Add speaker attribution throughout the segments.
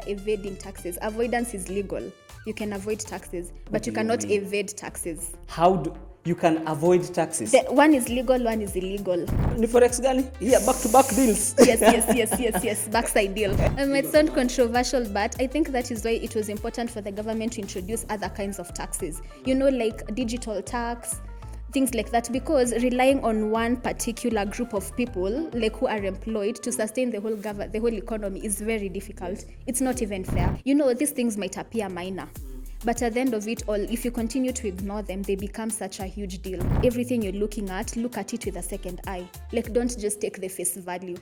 Speaker 1: evading taxes. Avoidance is legal. You can avoid taxes, but you cannot evade taxes.
Speaker 2: How do you can avoid taxes?
Speaker 1: One is legal, one is illegal.
Speaker 2: Ni forex gani? Yeah, back-to-back deals.
Speaker 1: yes. Backside deal. It might sound controversial, but I think that is why it was important for the government to introduce other kinds of taxes. Like digital tax, things like that, because relying on one particular group of people, like who are employed to sustain the whole economy is very difficult. It's not even fair. These things might appear minor, but at the end of it all, if you continue to ignore them, they become such a huge deal. Everything you're looking at, look at it with a second eye. Like, don't just take the face value.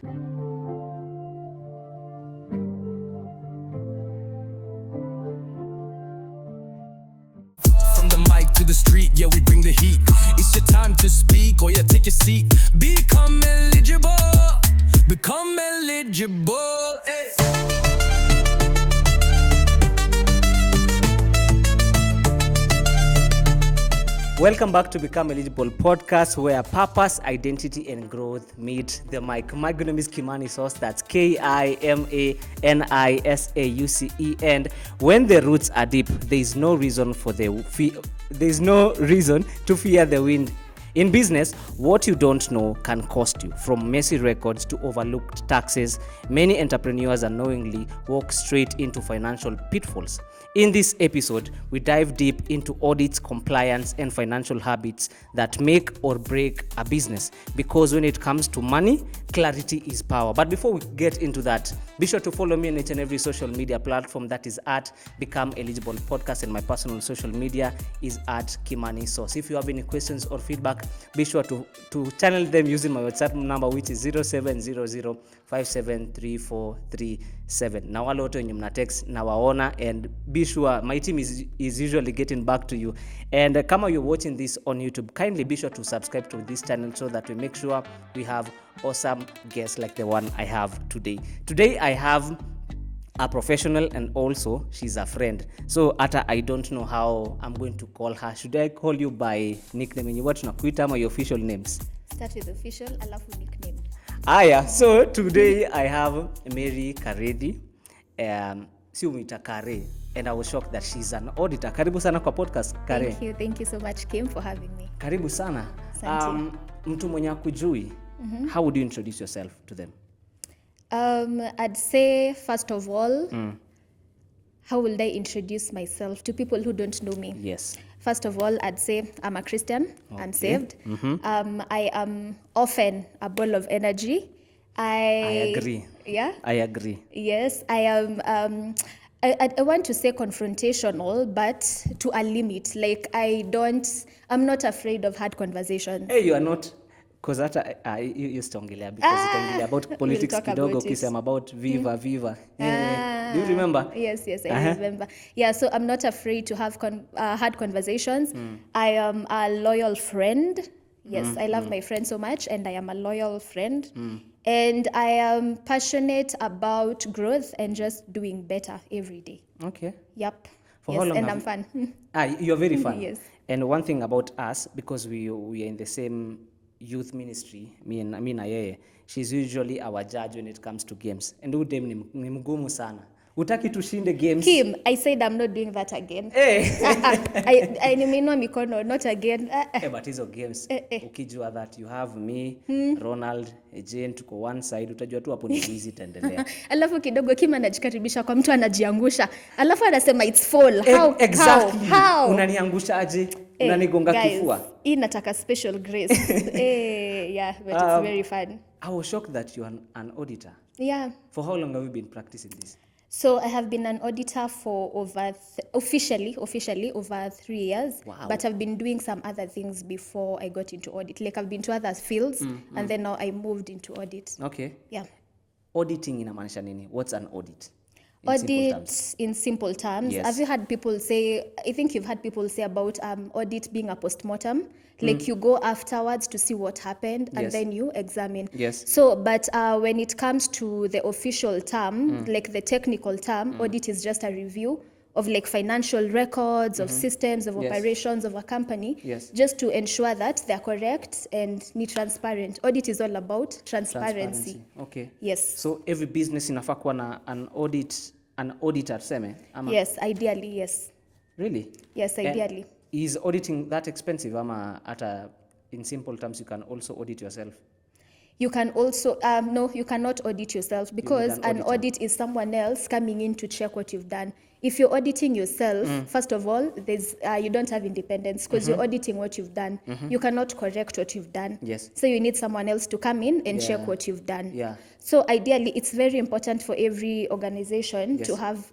Speaker 3: To the street, yeah, we bring the heat. It's your time to speak, or yeah, take your seat. Become eligible. Hey.
Speaker 2: Welcome back to Become Eligible podcast, where purpose, identity, and growth meet the mic. My name is Kimani Sauce. That's KIMANISAUCE. And when the roots are deep, there is no reason to fear the wind. In business, what you don't know can cost you. From messy records to overlooked taxes, many entrepreneurs unknowingly walk straight into financial pitfalls. In this episode, we dive deep into audits, compliance, and financial habits that make or break a business. Because when it comes to money, clarity is power. But before we get into that, be sure to follow me on each and every social media platform. That is at Become Eligible Podcast, and my personal social media is at Kimani Sauce. If you have any questions or feedback, be sure to channel them using my WhatsApp number, which is 0700573437. Now wale wote wenye mna text na waona, and be sure my team is usually getting back to you. And kama you're watching this on YouTube, kindly be sure to subscribe to this channel so that we make sure we have awesome guests like the one I have today. Today I have a professional, and also she's a friend. So I don't know how I'm going to call her. Should I call you by nickname? And what tunakuita ama your official names?
Speaker 1: Start with official, alafu nickname.
Speaker 2: Yeah. So today I have Mary Kariithi. Si umita Kare. And I was shocked that she's an auditor. Karibu sana kwa podcast, Kare.
Speaker 1: Thank you so much, Kim, for having me.
Speaker 2: Karibu sana. Mtu mwenye akujui, how would you introduce yourself to them?
Speaker 1: I'd say, first of all, how will I introduce myself to people who don't know me?
Speaker 2: Yes.
Speaker 1: First of all, I'd say I'm a Christian. Okay. I'm saved. I am often a ball of energy.
Speaker 2: I agree.
Speaker 1: Yeah?
Speaker 2: I agree.
Speaker 1: Yes, I am... I want to say confrontational, but to a limit. Like, I'm not afraid of hard conversations.
Speaker 2: Hey, you are not... Because you used to ongelea, because you ongelea about politics kidogo, kisema about viva. Do you remember?
Speaker 1: Yes, I remember. Yeah, so I'm not afraid to have hard conversations. I am a loyal friend. Yes, I love my friend so much, and I am a loyal friend. And I am passionate about growth and just doing better every day.
Speaker 2: Okay.
Speaker 1: Yep.
Speaker 2: For how long?
Speaker 1: And I'm fun.
Speaker 2: You're very fun.
Speaker 1: Yes.
Speaker 2: And one thing about us, because we are in the same youth ministry, me and Ayeye, she's usually our judge when it comes to games. And udem ni mgumu sana. Utaki tushinde games.
Speaker 1: Kim, I said I'm not doing that again.
Speaker 2: Hey.
Speaker 1: I nimeinua mikono, not again.
Speaker 2: But hizo games, ukijua that you have me, Ronald, Jane, tuko one side, utajua tu hapo ni easy tendelea.
Speaker 1: Alafu kidogo Kim anajikaribisha kwa mtu anajiangusha. Alafu anasema it's fall.
Speaker 2: Exactly.
Speaker 1: How?
Speaker 2: Unaniangusha aje? Unanigonga kifua.
Speaker 1: Hii nataka special grace. Yeah, but it's very fun.
Speaker 2: I was shocked that you're an auditor.
Speaker 1: Yeah.
Speaker 2: For how long have you been practicing this?
Speaker 1: So I have been an auditor for officially over 3 years.
Speaker 2: Wow.
Speaker 1: But I've been doing some other things before I got into audit. Like I've been to other fields and then now I moved into audit.
Speaker 2: Okay.
Speaker 1: Yeah.
Speaker 2: Auditing inamaanisha nini? What's an audit?
Speaker 1: In simple terms.
Speaker 2: Yes.
Speaker 1: Have you had people say, I think you've had people say about audit being a postmortem. Like you go afterwards to see what happened and then you examine.
Speaker 2: Yes.
Speaker 1: So, but when it comes to the official term, like the technical term, audit is just a review of like financial records, of systems, of operations of a company, just to ensure that they're correct and transparent. Audit is all about transparency.
Speaker 2: Okay.
Speaker 1: Yes.
Speaker 2: So every business inafaa kuwa na an audit an auditor tuseme ama
Speaker 1: Yes, ideally, yes.
Speaker 2: really?
Speaker 1: Yes, ideally.
Speaker 2: Is auditing that expensive ama hata in simple terms you can also audit yourself?
Speaker 1: You can also, no, you cannot audit yourself because
Speaker 2: an
Speaker 1: an
Speaker 2: auditor.
Speaker 1: audit is someone else coming in to check what you've done. If you're auditing yourself, first of all, you don't have independence because you're auditing what you've done. You cannot correct what you've done.
Speaker 2: Yes.
Speaker 1: So you need someone else to come in and
Speaker 2: Yeah.
Speaker 1: check what you've done.
Speaker 2: Yeah.
Speaker 1: So ideally, it's very important for every organization
Speaker 2: Yes.
Speaker 1: to have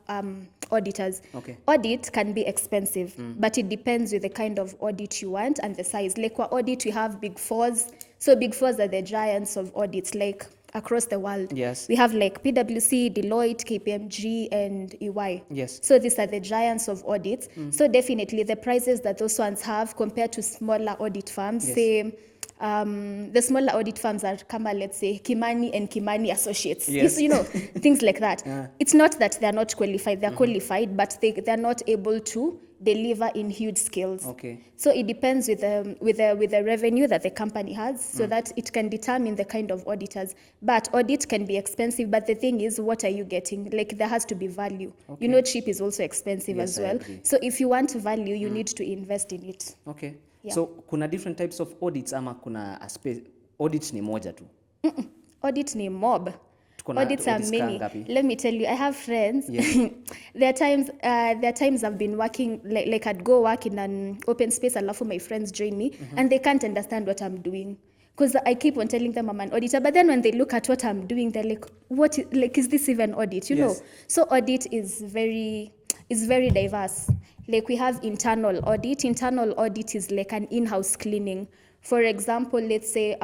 Speaker 1: auditors.
Speaker 2: Okay.
Speaker 1: Audit can be expensive, but it depends with the kind of audit you want and the size. Like for audit, we have big fours. So big fours are the giants of audits, like across the world.
Speaker 2: Yes.
Speaker 1: We have like PwC, Deloitte, KPMG, and EY.
Speaker 2: Yes.
Speaker 1: So these are the giants of audits. So definitely the prices that those ones have compared to smaller audit firms,
Speaker 2: Yes.
Speaker 1: say the smaller audit firms are let's say Kimani and Kimani Associates.
Speaker 2: Yes.
Speaker 1: You know, things like that.
Speaker 2: Yeah.
Speaker 1: It's not that they're not qualified, they're qualified, but they're not able to deliver in huge scales.
Speaker 2: Okay.
Speaker 1: So it depends with the revenue that the company has, so that it can determine the kind of auditors. But audit can be expensive, but the thing is, what are you getting? Like there has to be value.
Speaker 2: Okay.
Speaker 1: You know, cheap is also expensive
Speaker 2: Yes,
Speaker 1: as
Speaker 2: I
Speaker 1: well.
Speaker 2: agree.
Speaker 1: So if you want value, you need to invest in it.
Speaker 2: Okay.
Speaker 1: Yeah.
Speaker 2: So kuna different types of audits ama kuna audit ni moja tu?
Speaker 1: Audit ni mob.
Speaker 2: Tuko na
Speaker 1: Audits are
Speaker 2: audits
Speaker 1: many.
Speaker 2: ngapi?
Speaker 1: Let me tell you, I have friends.
Speaker 2: Yes.
Speaker 1: there are times I've been working, like I'd go work in an open space, alafu my friends join me, and they can't understand what I'm doing. Because I keep on telling them I'm an auditor, but then when they look at what I'm doing, they're like, is this even audit? You
Speaker 2: Yes.
Speaker 1: know? So audit is very diverse. Like we have internal audit. Internal audit is like an in-house cleaning. For example, let's say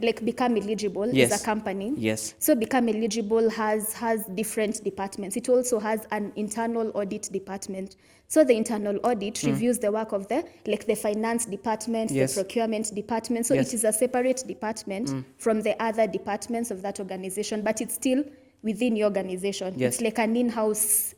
Speaker 1: like Become Eligible
Speaker 2: Yes.
Speaker 1: is a company.
Speaker 2: Yes.
Speaker 1: So Become Eligible has different departments. It also has an internal audit department. So the internal audit reviews the work of the finance department,
Speaker 2: Yes.
Speaker 1: the procurement department. So
Speaker 2: Yes.
Speaker 1: it is a separate department from the other departments of that organization, but it's still within your organization.
Speaker 2: Yes.
Speaker 1: It's like an in-house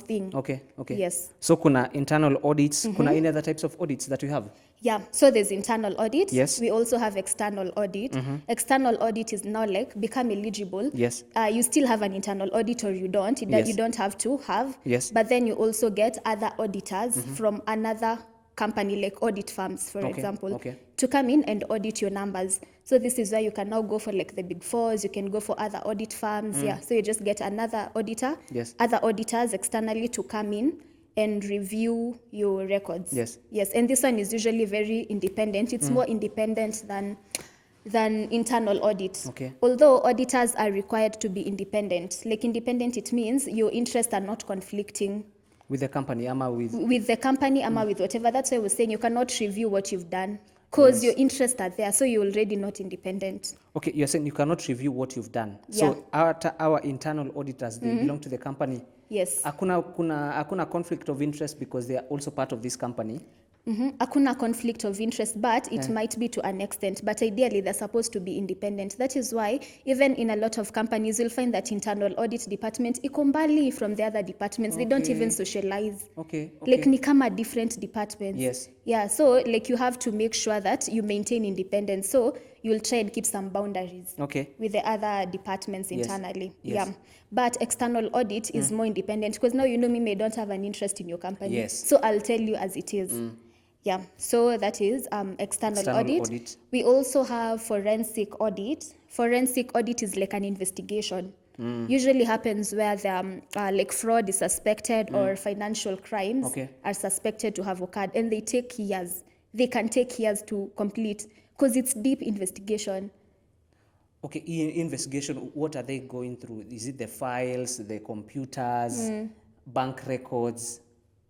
Speaker 1: thing.
Speaker 2: Okay.
Speaker 1: Yes.
Speaker 2: So kuna internal audits, kuna any other types of audits that we have?
Speaker 1: Yeah, so there's internal audit.
Speaker 2: Yes.
Speaker 1: We also have external audit. External audit is now like Become Eligible.
Speaker 2: Yes.
Speaker 1: You still have an internal audit or you don't.
Speaker 2: Yes.
Speaker 1: You don't have to have.
Speaker 2: Yes.
Speaker 1: But then you also get other auditors from another company, like audit firms, for
Speaker 2: Okay,
Speaker 1: example,
Speaker 2: okay.
Speaker 1: to come in and audit your numbers. So this is where you can now go for like the big fours. You can go for other audit firms. Yeah. So you just get another auditor,
Speaker 2: Yes.
Speaker 1: other auditors externally to come in and review your records.
Speaker 2: Yes.
Speaker 1: Yes, and this one is usually very independent. It's more independent than internal audit.
Speaker 2: Okay.
Speaker 1: Although auditors are required to be independent. Like independent, it means your interests are not conflicting
Speaker 2: With the company ama
Speaker 1: with the company ama with whatever. That's why I was saying you cannot review what you've done because your interests are there, so you're already not independent.
Speaker 2: Okay, you're saying you cannot review what you've done.
Speaker 1: Yeah.
Speaker 2: So our internal auditors, they belong to the company.
Speaker 1: Yes.
Speaker 2: Hakuna conflict of interest because they are also part of this company.
Speaker 1: Hakuna conflict of interest, but it might be to an extent. But ideally, they're supposed to be independent. That is why, even in a lot of companies, you'll find that internal audit department iko mbali from the other departments. They don't
Speaker 2: Okay.
Speaker 1: even socialize.
Speaker 2: Okay.
Speaker 1: Like ni kama different departments.
Speaker 2: Yes.
Speaker 1: Yeah, so like you have to make sure that you maintain independence. So you'll try and keep some boundaries.
Speaker 2: Okay.
Speaker 1: With the other departments
Speaker 2: Yes.
Speaker 1: internally.
Speaker 2: Yes.
Speaker 1: Yeah. But external audit is more independent because now you know me, I don't have an interest in your company.
Speaker 2: Yes.
Speaker 1: So I'll tell you as it is. Yeah. So that is external audit. We also have forensic audit. Forensic audit is like an investigation. Usually happens where the like fraud is suspected or financial crimes
Speaker 2: Okay.
Speaker 1: are suspected to have occurred, and they take years. They can take years to complete because it's deep investigation.
Speaker 2: Okay, investigation, what are they going through? Is it the files, the computers, bank records?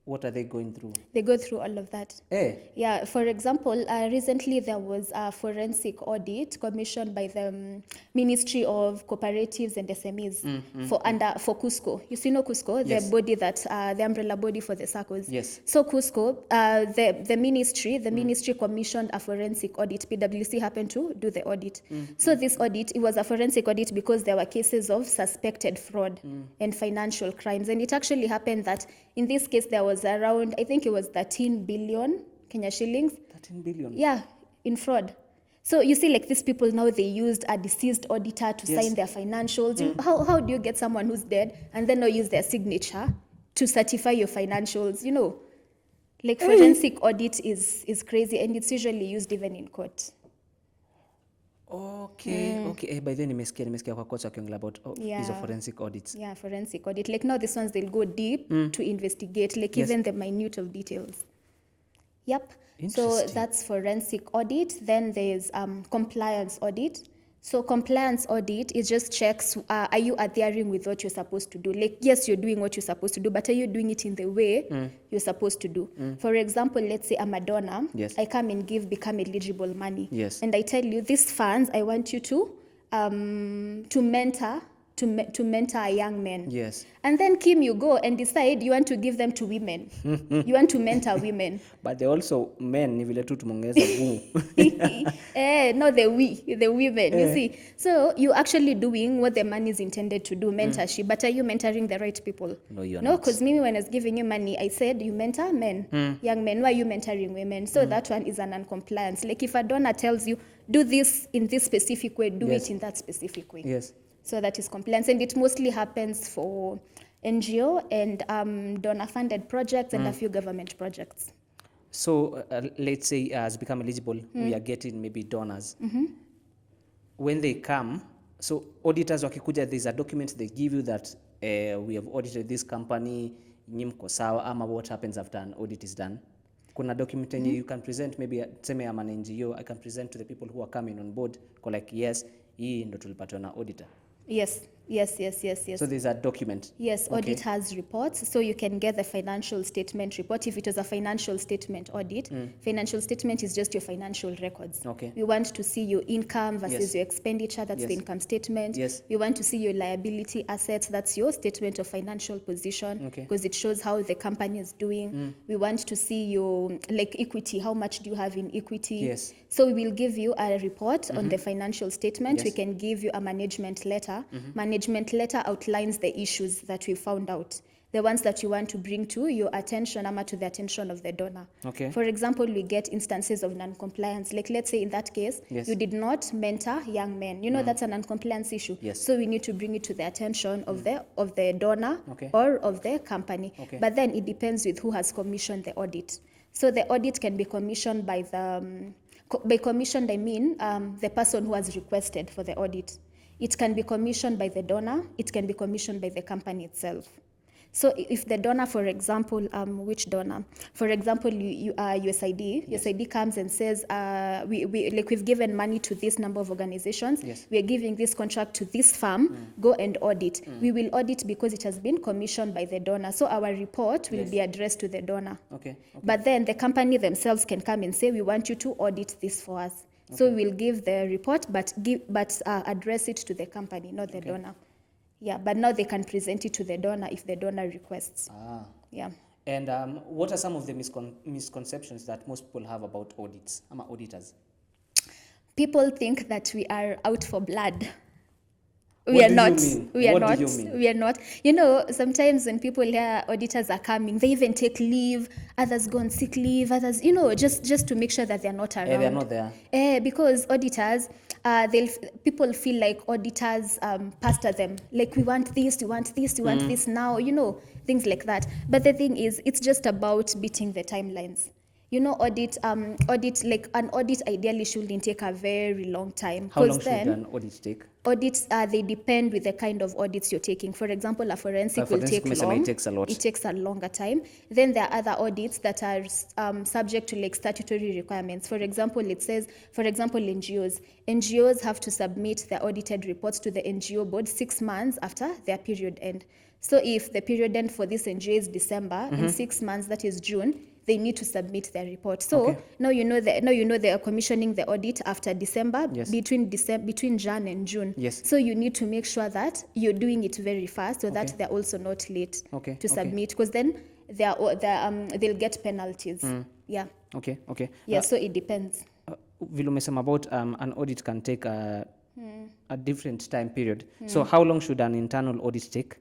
Speaker 2: What are they going through?
Speaker 1: They go through all of that.
Speaker 2: Eh,
Speaker 1: Yeah, for example, recently there was a forensic audit commissioned by the Ministry of Cooperatives and SMEs for Cusco. You see, Cusco,
Speaker 2: Yes.
Speaker 1: the body that the umbrella body for the SACCOs.
Speaker 2: Yes.
Speaker 1: So Cusco, the ministry commissioned a forensic audit. PwC happened to do the audit. So this audit, it was a forensic audit because there were cases of suspected fraud and financial crimes, and it actually happened that in this case there was around, I think it was 13 billion Kenya shillings.
Speaker 2: 13 billion.
Speaker 1: Yeah, in fraud. So you see, like these people now, they used a deceased auditor to sign their financials. How do you get someone who's dead and then now use their signature to certify your financials? Like forensic audit is crazy, and it's usually used even in court.
Speaker 2: Okay. By then nimesikia kwa coach akiongelea about hizo forensic audits.
Speaker 1: Yeah, forensic audit. Like now these ones, they'll go deep to investigate, like even the minute of details. Yep. So that's forensic audit. Then there's compliance audit. So compliance audit is just checks, are you adhering with what you're supposed to do? Like, yes, you're doing what you're supposed to do, but are you doing it in the way you're supposed to do? For example, let's say I'm a donor.
Speaker 2: Yes.
Speaker 1: I come and become eligible money.
Speaker 2: Yes.
Speaker 1: And I tell you, these funds, I want you to mentor a young man.
Speaker 2: Yes.
Speaker 1: And then, Kim, you go and decide you want to give them to women. You want to mentor women.
Speaker 2: But they also men, ni vile tu tumongeza woo.
Speaker 1: No, the women, you see. So you're actually doing what the money is intended to do, mentorship. But are you mentoring the right people?
Speaker 2: No, you're
Speaker 1: not.
Speaker 2: not.
Speaker 1: No, because me, when I was giving you money, I said you mentor men, young men. Why are you mentoring women? So that one is an non-compliance. Like if a donor tells you, do this in this specific way, do it in that specific way.
Speaker 2: Yes.
Speaker 1: So that is compliance, and it mostly happens for NGO and donor-funded projects and a few government projects.
Speaker 2: So let's say as become eligible, we are getting maybe donors. When they come, so auditors wakikuja, there's a document they give you that we have audited this company, nyimko sawa, ama what happens after an audit is done. Kuna document you can present, maybe seme I'm an NGO, I can present to the people who are coming on board, like yes, hii ndo tulipatiwa na auditor.
Speaker 1: Yes.
Speaker 2: So there's a document.
Speaker 1: Yes, audit has reports. So you can get the financial statement report. If it was a financial statement audit, financial statement is just your financial records.
Speaker 2: Okay.
Speaker 1: We want to see your income versus your expenditure. That's the income statement.
Speaker 2: Yes.
Speaker 1: We want to see your liability assets. That's your statement of financial position. Because it shows how the company is doing. We want to see your like equity. How much do you have in equity?
Speaker 2: Yes.
Speaker 1: So we will give you a report on the financial statement. We can give you a management letter. Management letter outlines the issues that we found out, the ones that you want to bring to your attention or to the attention of the donor.
Speaker 2: Okay.
Speaker 1: For example, we get instances of non-compliance. Like let's say in that case, you did not mentor young men. That's a non-compliance issue.
Speaker 2: Yes.
Speaker 1: So we need to bring it to the attention of the donor
Speaker 2: Okay.
Speaker 1: or of the company.
Speaker 2: Okay.
Speaker 1: But then it depends with who has commissioned the audit. So the audit can be commissioned by by commissioned I mean the person who has requested for the audit. It can be commissioned by the donor. It can be commissioned by the company itself. So if the donor, for example, which donor? For example, USAID. Yes. USAID comes and says, we've given money to this number of organizations.
Speaker 2: Yes.
Speaker 1: We are giving this contract to this firm. Go and audit. We will audit because it has been commissioned by the donor. So our report will be addressed to the donor.
Speaker 2: Okay.
Speaker 1: But then the company themselves can come and say, we want you to audit this for us. So we'll give the report, but address it to the company, not the donor. Yeah, but now they can present it to the donor if the donor requests. Yeah.
Speaker 2: And what are some of the misconceptions that most people have about audits, auditors?
Speaker 1: People think that we are out for blood.
Speaker 2: We are not. What do you mean?
Speaker 1: We are not. Sometimes when people hear auditors are coming, they even take leave. Others go on sick leave. Others, just to make sure that they're not around.
Speaker 2: They're not there.
Speaker 1: Because auditors, people feel like auditors pastor them. Like we want this, we want this, we want this now. Things like that. But the thing is, it's just about beating the timelines. Audit, like an audit ideally shouldn't take a very long time.
Speaker 2: How long should an audit take?
Speaker 1: Audits, they depend with the kind of audits you're taking. For example, a forensic will take long.
Speaker 2: It takes a lot.
Speaker 1: It takes a longer time. Then there are other audits that are subject to like statutory requirements. For example, it says, NGOs. NGOs have to submit their audited reports to the NGO board 6 months after their period end. So if the period end for this NGO is December, in 6 months, that is June, they need to submit their report. So now they are commissioning the audit after December, between Jan and June.
Speaker 2: Yes.
Speaker 1: So you need to make sure that you're doing it very fast so that they're also not late to submit, because then they'll get penalties. Yeah.
Speaker 2: Okay.
Speaker 1: Yeah. So it depends.
Speaker 2: Vile umesema about an audit can take a different time period. So how long should an internal audit take?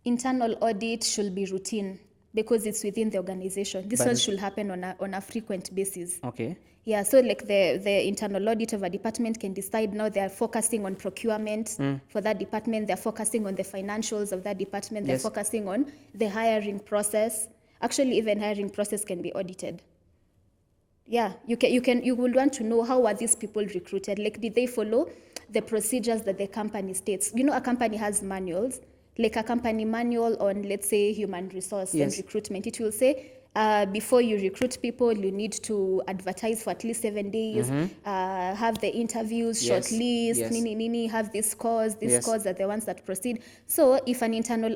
Speaker 1: Internal audit should be routine. because it's within the organization. This
Speaker 2: But
Speaker 1: one should happen on a frequent basis.
Speaker 2: Okay.
Speaker 1: Yeah, so like the internal audit of a department can decide now they're focusing on procurement for that department, they're focusing on the financials of that department, they're
Speaker 2: Yes.
Speaker 1: focusing on the hiring process. Actually, even hiring process can be audited. Yeah, you would want to know how are these people recruited? Like, did they follow the procedures that the company states? You know, a company has manuals, like a company manual on, let's say, human resource and recruitment. It will say, before you recruit people, you need to advertise for at least 7 days, have the interviews,
Speaker 2: Yes.
Speaker 1: shortlist,
Speaker 2: Yes.
Speaker 1: have these scores. These
Speaker 2: Yes.
Speaker 1: scores are the ones that proceed. So if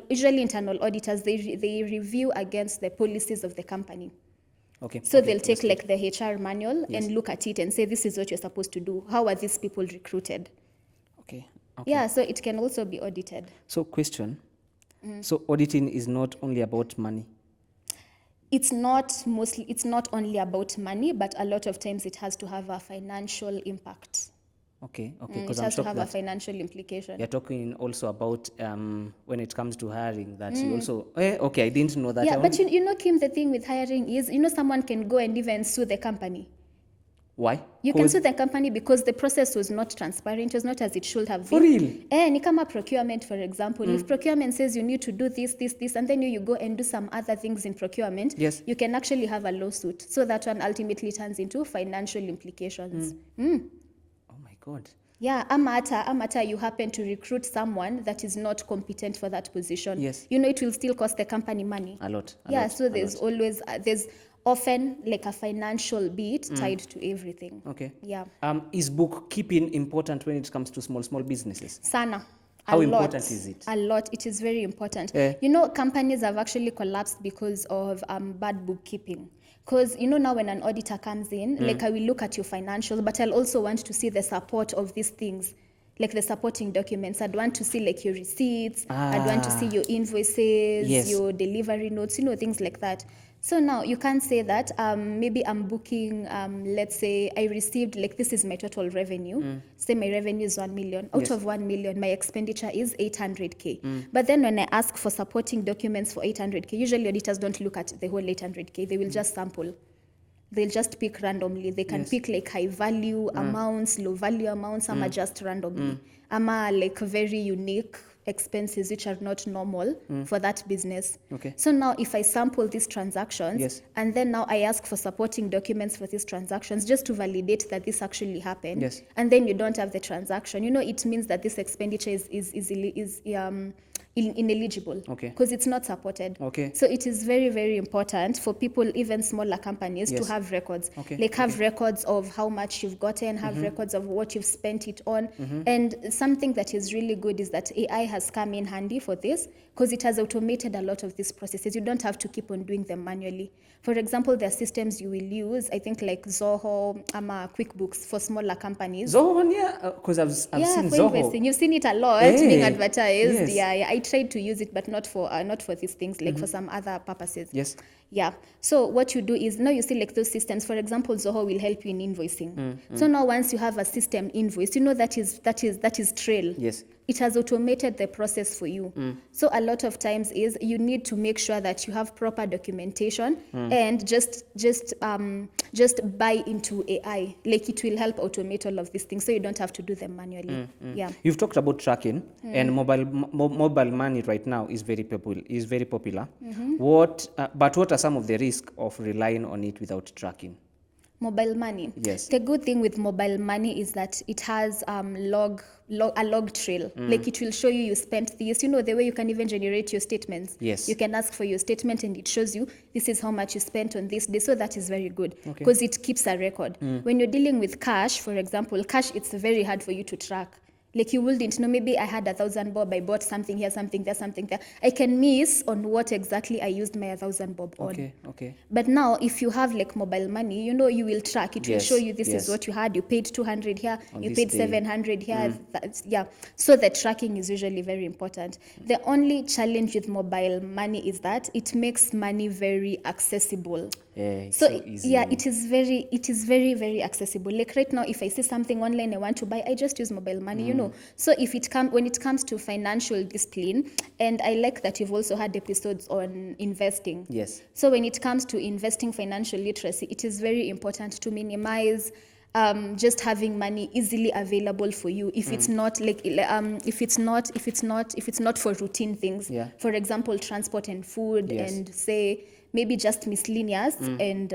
Speaker 1: usually internal auditors, they review against the policies of the company.
Speaker 2: Okay.
Speaker 1: So
Speaker 2: okay,
Speaker 1: they'll take
Speaker 2: understood.
Speaker 1: like the HR manual and look at it and say, this is what you're supposed to do. How are these people recruited?
Speaker 2: Okay. Okay.
Speaker 1: Yeah, so it can also be audited.
Speaker 2: So question. So auditing is not only about money.
Speaker 1: It's not only about money, but a lot of times it has to have a financial impact.
Speaker 2: Okay. Okay.
Speaker 1: It
Speaker 2: Because I'm
Speaker 1: has to
Speaker 2: shocked
Speaker 1: have a
Speaker 2: that
Speaker 1: financial implication.
Speaker 2: you're talking also about when it comes to hiring that you also. Okay. I didn't know that.
Speaker 1: Yeah,
Speaker 2: I
Speaker 1: but
Speaker 2: only-
Speaker 1: you know, Kim, the thing with hiring is, someone can go and even sue the company.
Speaker 2: Why?
Speaker 1: You can
Speaker 2: 'Cause-
Speaker 1: sue the company because the process was not transparent, it was not as it should have
Speaker 2: For
Speaker 1: been.
Speaker 2: real?
Speaker 1: Ni kama procurement, for example. If procurement says you need to do this, and then you go and do some other things in procurement,
Speaker 2: Yes.
Speaker 1: you can actually have a lawsuit. So that one ultimately turns into financial implications.
Speaker 2: Oh my God.
Speaker 1: Yeah, amata, you happen to recruit someone that is not competent for that position.
Speaker 2: Yes.
Speaker 1: It will still cost the company money.
Speaker 2: A lot.
Speaker 1: So there's always, there's often like a financial bit tied to everything.
Speaker 2: Okay.
Speaker 1: Yeah.
Speaker 2: Is bookkeeping important when it comes to small businesses?
Speaker 1: Sana.
Speaker 2: How
Speaker 1: A
Speaker 2: important
Speaker 1: lot,
Speaker 2: is it?
Speaker 1: A lot. It is very important.
Speaker 2: Eh.
Speaker 1: Companies have actually collapsed because of bad bookkeeping. Because, now when an auditor comes in, like I will look at your financials, but I'll also want to see the support of these things, like the supporting documents. I'd want to see like your receipts. I'd want to see your invoices,
Speaker 2: Yes.
Speaker 1: your delivery notes, things like that. So now you can't say that maybe I'm booking, let's say I received, like this is my total revenue. Say my revenue is 1 million. Out
Speaker 2: Yes.
Speaker 1: of 1 million, my expenditure is 800K. But then when I ask for supporting documents for 800K, usually auditors don't look at the whole 800K. They will just sample. They'll just pick randomly. They can
Speaker 2: Yes.
Speaker 1: pick like high value amounts, low value amounts, some are just randomly. Ama like very unique expenses which are not normal for that business.
Speaker 2: Okay.
Speaker 1: So now if I sample these transactions
Speaker 2: Yes.
Speaker 1: and then now I ask for supporting documents for these transactions just to validate that this actually happened,
Speaker 2: Yes.
Speaker 1: and then you don't have the transaction, it means that this expenditure is ineligible.
Speaker 2: Okay.
Speaker 1: Because it's not supported.
Speaker 2: Okay.
Speaker 1: So it is very, very important for people, even smaller companies,
Speaker 2: Yes.
Speaker 1: to have records.
Speaker 2: Okay.
Speaker 1: Like have records of how much you've gotten, have records of what you've spent it on. And something that is really good is that AI has come in handy for this because it has automated a lot of these processes. You don't have to keep on doing them manually. For example, there are systems you will use, I think like Zoho, QuickBooks for smaller companies.
Speaker 2: Zoho, yeah, because I've seen
Speaker 1: For
Speaker 2: Zoho.
Speaker 1: investing. You've seen it a lot
Speaker 2: Hey,
Speaker 1: being advertised.
Speaker 2: yes.
Speaker 1: Yeah. I tried to use it, but not for these things, like for some other purposes.
Speaker 2: Yes.
Speaker 1: Yeah. So what you do is now you see like those systems. For example, Zoho will help you in invoicing. So now once you have a system invoice, that is trail.
Speaker 2: Yes.
Speaker 1: It has automated the process for you. So a lot of times is you need to make sure that you have proper documentation and just buy into AI. Like it will help automate all of these things, so you don't have to do them manually. Yeah.
Speaker 2: You've talked about tracking, and mobile money right now is very popular. But what are some of the risks of relying on it without tracking?
Speaker 1: Mobile money.
Speaker 2: Yes.
Speaker 1: The good thing with mobile money is that it has a log trail. Like it will show you spent this. The way you can even generate your statements.
Speaker 2: Yes.
Speaker 1: You can ask for your statement and it shows you this is how much you spent on this day. So that is very good
Speaker 2: Okay.
Speaker 1: because it keeps a record. When you're dealing with cash, for example, cash, it's very hard for you to track. Like you wouldn't know, maybe I had 1,000 bob, I bought something here, something there, something there. I can miss on what exactly I used my 1,000 bob on.
Speaker 2: Okay.
Speaker 1: But now, if you have like mobile money, you will track. It will
Speaker 2: Yes,
Speaker 1: show you this
Speaker 2: yes.
Speaker 1: is what you had. You paid 200 here,
Speaker 2: On
Speaker 1: you
Speaker 2: this
Speaker 1: paid
Speaker 2: day.
Speaker 1: 700 here. Yeah. So the tracking is usually very important. The only challenge with mobile money is that it makes money very accessible.
Speaker 2: Yeah, it's
Speaker 1: So
Speaker 2: easy.
Speaker 1: yeah, it is very, very accessible. Like right now, if I see something online I want to buy, I just use mobile money. know. So when it comes to financial discipline, and I like that you've also had episodes on investing.
Speaker 2: Yes.
Speaker 1: So when it comes to investing, financial literacy, it is very important to minimize just having money easily available for you if it's not like if it's not for routine things.
Speaker 2: Yeah.
Speaker 1: For example, transport and food,
Speaker 2: Yes.
Speaker 1: and say maybe just miscellaneous and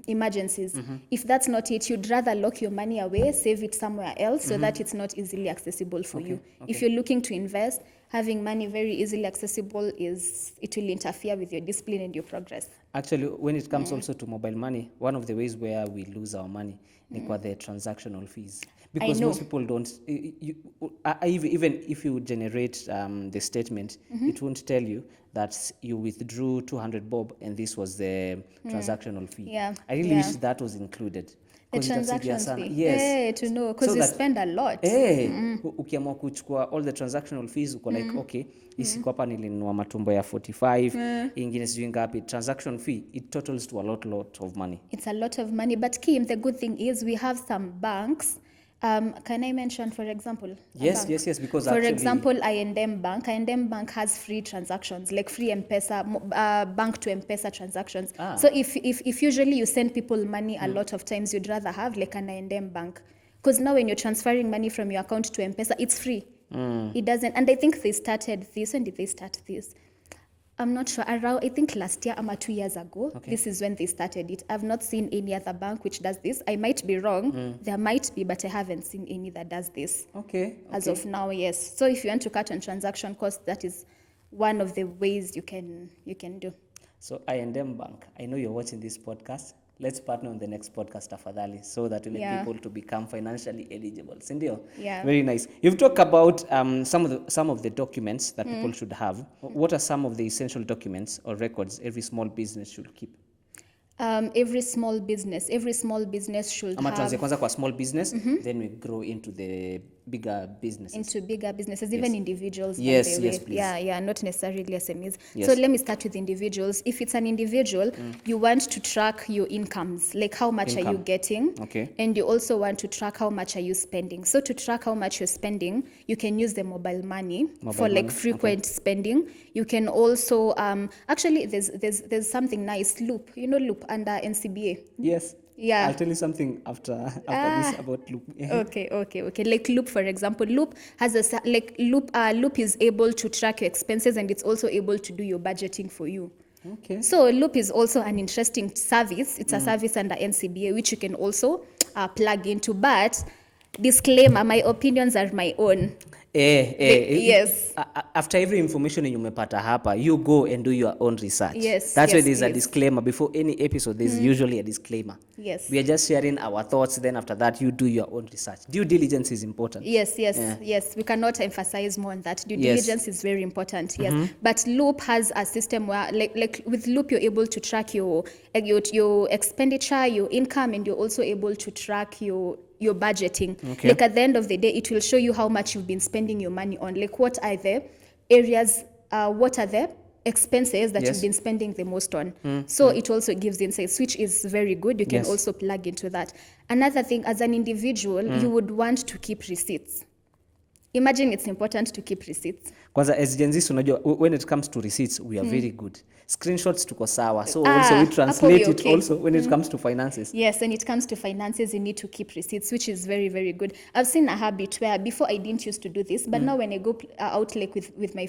Speaker 1: emergencies. If that's not it, you'd rather lock your money away, save it somewhere else so that it's not easily accessible for you. If you're looking to invest, having money very easily accessible it will interfere with your discipline and your progress.
Speaker 2: Actually, when it comes also to mobile money, one of the ways where we lose our money is kwa the transactional fees. Because most people don't, even if you generate the statement, it won't tell you that you withdrew 200 bob and this was the transactional fee.
Speaker 1: Yeah.
Speaker 2: I really wish that was included.
Speaker 1: The
Speaker 2: 'Cause itasaidia
Speaker 1: transaction
Speaker 2: sana.
Speaker 1: fee.
Speaker 2: Yes.
Speaker 1: To know, because
Speaker 2: So
Speaker 1: you
Speaker 2: that-
Speaker 1: spend a lot.
Speaker 2: Ukiamua kuchukua all the transactional fees uko like okay, isiku hapa nilinunua matumbo ya 45, ingine sijui ngapi. Transaction fee, it totals to a lot of money.
Speaker 1: It's a lot of money. But Kim, the good thing is we have some banks. Can I mention, for example? a
Speaker 2: Yes,
Speaker 1: bank?
Speaker 2: yes, because
Speaker 1: For
Speaker 2: actually-
Speaker 1: example, I&M Bank has free transactions, like free M-Pesa, bank to M-Pesa transactions. So if usually you send people money, a lot of times you'd rather have like an I&M Bank. Because now when you're transferring money from your account to M-Pesa, it's free. It doesn't, and I think they started this. When did they start this? I'm not sure. Around, I think last year or 2 years ago, this is when they started it. I've not seen any other bank which does this. I might be wrong. There might be, but I haven't seen any that does this.
Speaker 2: Okay.
Speaker 1: As of now, yes. So if you want to cut on transaction costs, that is one of the ways you can do.
Speaker 2: So I&M Bank, I know you're watching this podcast. Let's partner on the next podcast, afadhali, so that we make people to become financially eligible. Sindio?
Speaker 1: Yeah.
Speaker 2: Very nice. You've talked about some of the documents that people should have. What are some of the essential documents or records every small business should keep?
Speaker 1: Every small business should
Speaker 2: Ama tuanze
Speaker 1: have
Speaker 2: kwanza kwa small business, then we grow into the bigger businesses.
Speaker 1: into bigger businesses, even individuals.
Speaker 2: Yes,
Speaker 1: by the way.
Speaker 2: yes, please.
Speaker 1: Yeah, not necessarily SMEs.
Speaker 2: Yes.
Speaker 1: So let me start with individuals. If it's an individual, you want to track your incomes, like how much are you getting,
Speaker 2: Okay.
Speaker 1: and you also want to track how much are you spending. So to track how much you're spending, you can use the mobile money for like frequent spending. You can also actually there's something nice, Loop. You know Loop under NCBA.
Speaker 2: Yes.
Speaker 1: Yeah.
Speaker 2: I'll tell you something after this about Loop.
Speaker 1: Okay. Like Loop, for example, Loop has Loop is able to track your expenses, and it's also able to do your budgeting for you.
Speaker 2: Okay.
Speaker 1: So Loop is also an interesting service. It's a service under NCBA which you can also plug into. But disclaimer, my opinions are my own. Yes.
Speaker 2: After every information you umepata hapa, you go and do your own research.
Speaker 1: Yes,
Speaker 2: That's why
Speaker 1: yes,
Speaker 2: there's a
Speaker 1: please.
Speaker 2: disclaimer. Before any episode, there's usually a disclaimer.
Speaker 1: Yes.
Speaker 2: We are just sharing our thoughts. Then after that, you do your own research. Due diligence is important.
Speaker 1: Yes. We cannot emphasize more on that. Due
Speaker 2: Yes.
Speaker 1: diligence is very important. Yes. But Loop has a system where, like with Loop, you're able to track your expenditure, your income, and you're also able to track your budgeting.
Speaker 2: Okay.
Speaker 1: Like at the end of the day, it will show you how much you've been spending your money on. Like what are the areas, what are the expenses that
Speaker 2: Yes.
Speaker 1: you've been spending the most on. So it also gives insights, which is very good. You can
Speaker 2: Yes.
Speaker 1: also plug into that. Another thing, as an individual, you would want to keep receipts. Imagine it's important to keep receipts.
Speaker 2: Kwanza as Gen Z unajua when it comes to receipts we are very good. Screenshots tuko sawa. So also we translate it also when it comes to finances.
Speaker 1: Yes, when it comes to finances, you need to keep receipts, which is very, very good. I've seen a habit where before I didn't used to do this, but now when I go out like with my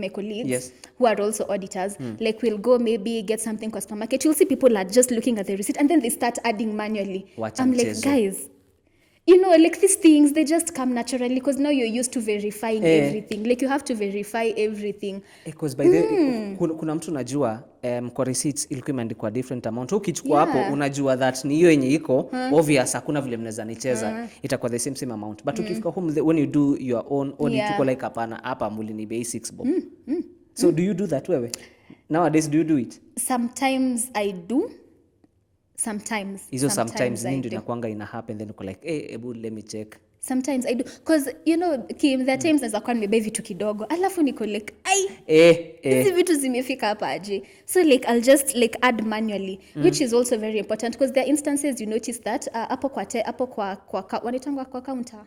Speaker 1: colleagues
Speaker 2: Yes.
Speaker 1: who are also auditors, like we'll go maybe get something customer market, you'll see people are just looking at the receipt and then they start adding manually.
Speaker 2: Wacha
Speaker 1: I'm like,
Speaker 2: mchezo.
Speaker 1: guys, you know, like these things, they just come naturally because now you're used to verifying everything. Like you have to verify everything.
Speaker 2: Because by the kuna mtu unajua kwa receipts ilikuwa imeandikwa different amount. Ukichukua hapo unajua that ni hiyo yenye iko obvious, hakuna vile mnaweza nicheza, itakuwa the same amount. But ukifika home when you do your own audit uko like hapana, hapa mbuli ni basics bob. So do you do that wewe? Nowadays do you do it?
Speaker 1: Sometimes I do. Sometimes
Speaker 2: Nini
Speaker 1: I
Speaker 2: ndio
Speaker 1: do.
Speaker 2: inakuanga ina happen then uko like ebu let me check.
Speaker 1: Sometimes I do, because you know Kim, there are times naweza kuwa nimebuy vitu kidogo alafu niko like hizi vitu zimefika hapa aje, so like I'll just like add manually, which is also very important because there are instances you notice that hapo kwa wanaitangwa kwa counter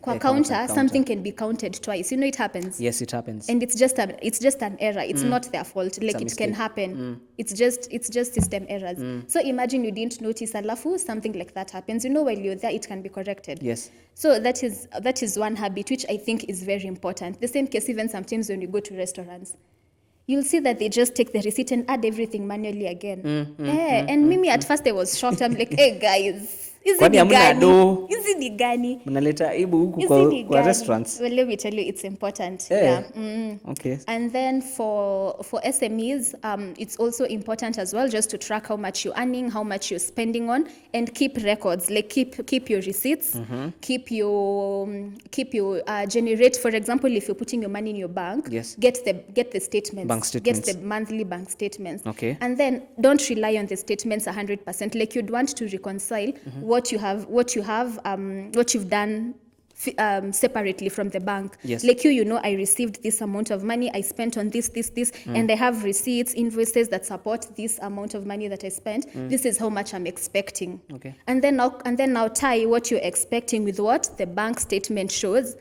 Speaker 1: Kwa counter, something can be counted twice. You know, it happens.
Speaker 2: Yes, it happens.
Speaker 1: And it's just an error. It's not their fault. Like, it can
Speaker 2: mistake.
Speaker 1: happen. It's just system errors. So imagine you didn't notice alafu, something like that happens. You know, while you're there, it can be corrected.
Speaker 2: Yes.
Speaker 1: So that is one habit which I think is very important. The same case even sometimes when you go to restaurants. You'll see that they just take the receipt and add everything manually again. And Mimi at first I was shocked. I'm like, hey guys,
Speaker 2: Kwani hamna do?
Speaker 1: Hizi ni gani?
Speaker 2: Mnaleta aibu huku
Speaker 1: Hizi
Speaker 2: kwa,
Speaker 1: ni
Speaker 2: kwa
Speaker 1: gani?
Speaker 2: restaurants.
Speaker 1: Well, let me tell you, it's important.
Speaker 2: Yeah.
Speaker 1: Yeah.
Speaker 2: Okay.
Speaker 1: And then for SMEs, it's also important as well just to track how much you're earning, how much you're spending on, and keep records. Like keep your receipts, keep your generate. For example, if you're putting your money in your bank,
Speaker 2: Yes.
Speaker 1: get the statements,
Speaker 2: Bank statements.
Speaker 1: get the monthly bank statements.
Speaker 2: Okay.
Speaker 1: And then don't rely on the statements 100%. Like, you'd want to reconcile what you've done separately from the bank.
Speaker 2: Yes.
Speaker 1: Like, you know, I received this amount of money, I spent on this, and I have receipts, invoices that support this amount of money that I spent. This is how much I'm expecting.
Speaker 2: Okay.
Speaker 1: And then now tie what you're expecting with what the bank statement shows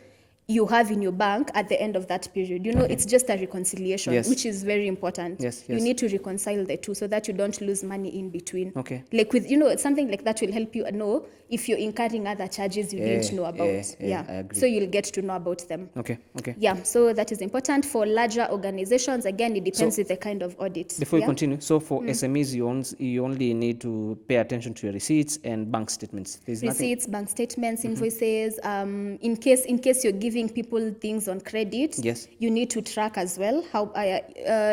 Speaker 1: you have in your bank at the end of that period. You know, it's just a reconciliation,
Speaker 2: Yes.
Speaker 1: which is very important.
Speaker 2: Yes,
Speaker 1: You
Speaker 2: yes.
Speaker 1: need to reconcile the two so that you don't lose money in between.
Speaker 2: Okay.
Speaker 1: Like, with, you know, something like that will help you know if you're incurring other charges you didn't know about.
Speaker 2: I agree.
Speaker 1: So you'll get to know about them.
Speaker 2: Okay.
Speaker 1: Yeah, so that is important. For larger organizations, again, it depends with the kind of audit.
Speaker 2: Before you
Speaker 1: Yeah?
Speaker 2: continue, so for SMEs, you only need to pay attention to your receipts and bank statements. There's nothing.
Speaker 1: Receipts, bank statements, invoices. In case you're giving people things on credit,
Speaker 2: Yes.
Speaker 1: you need to track as well. How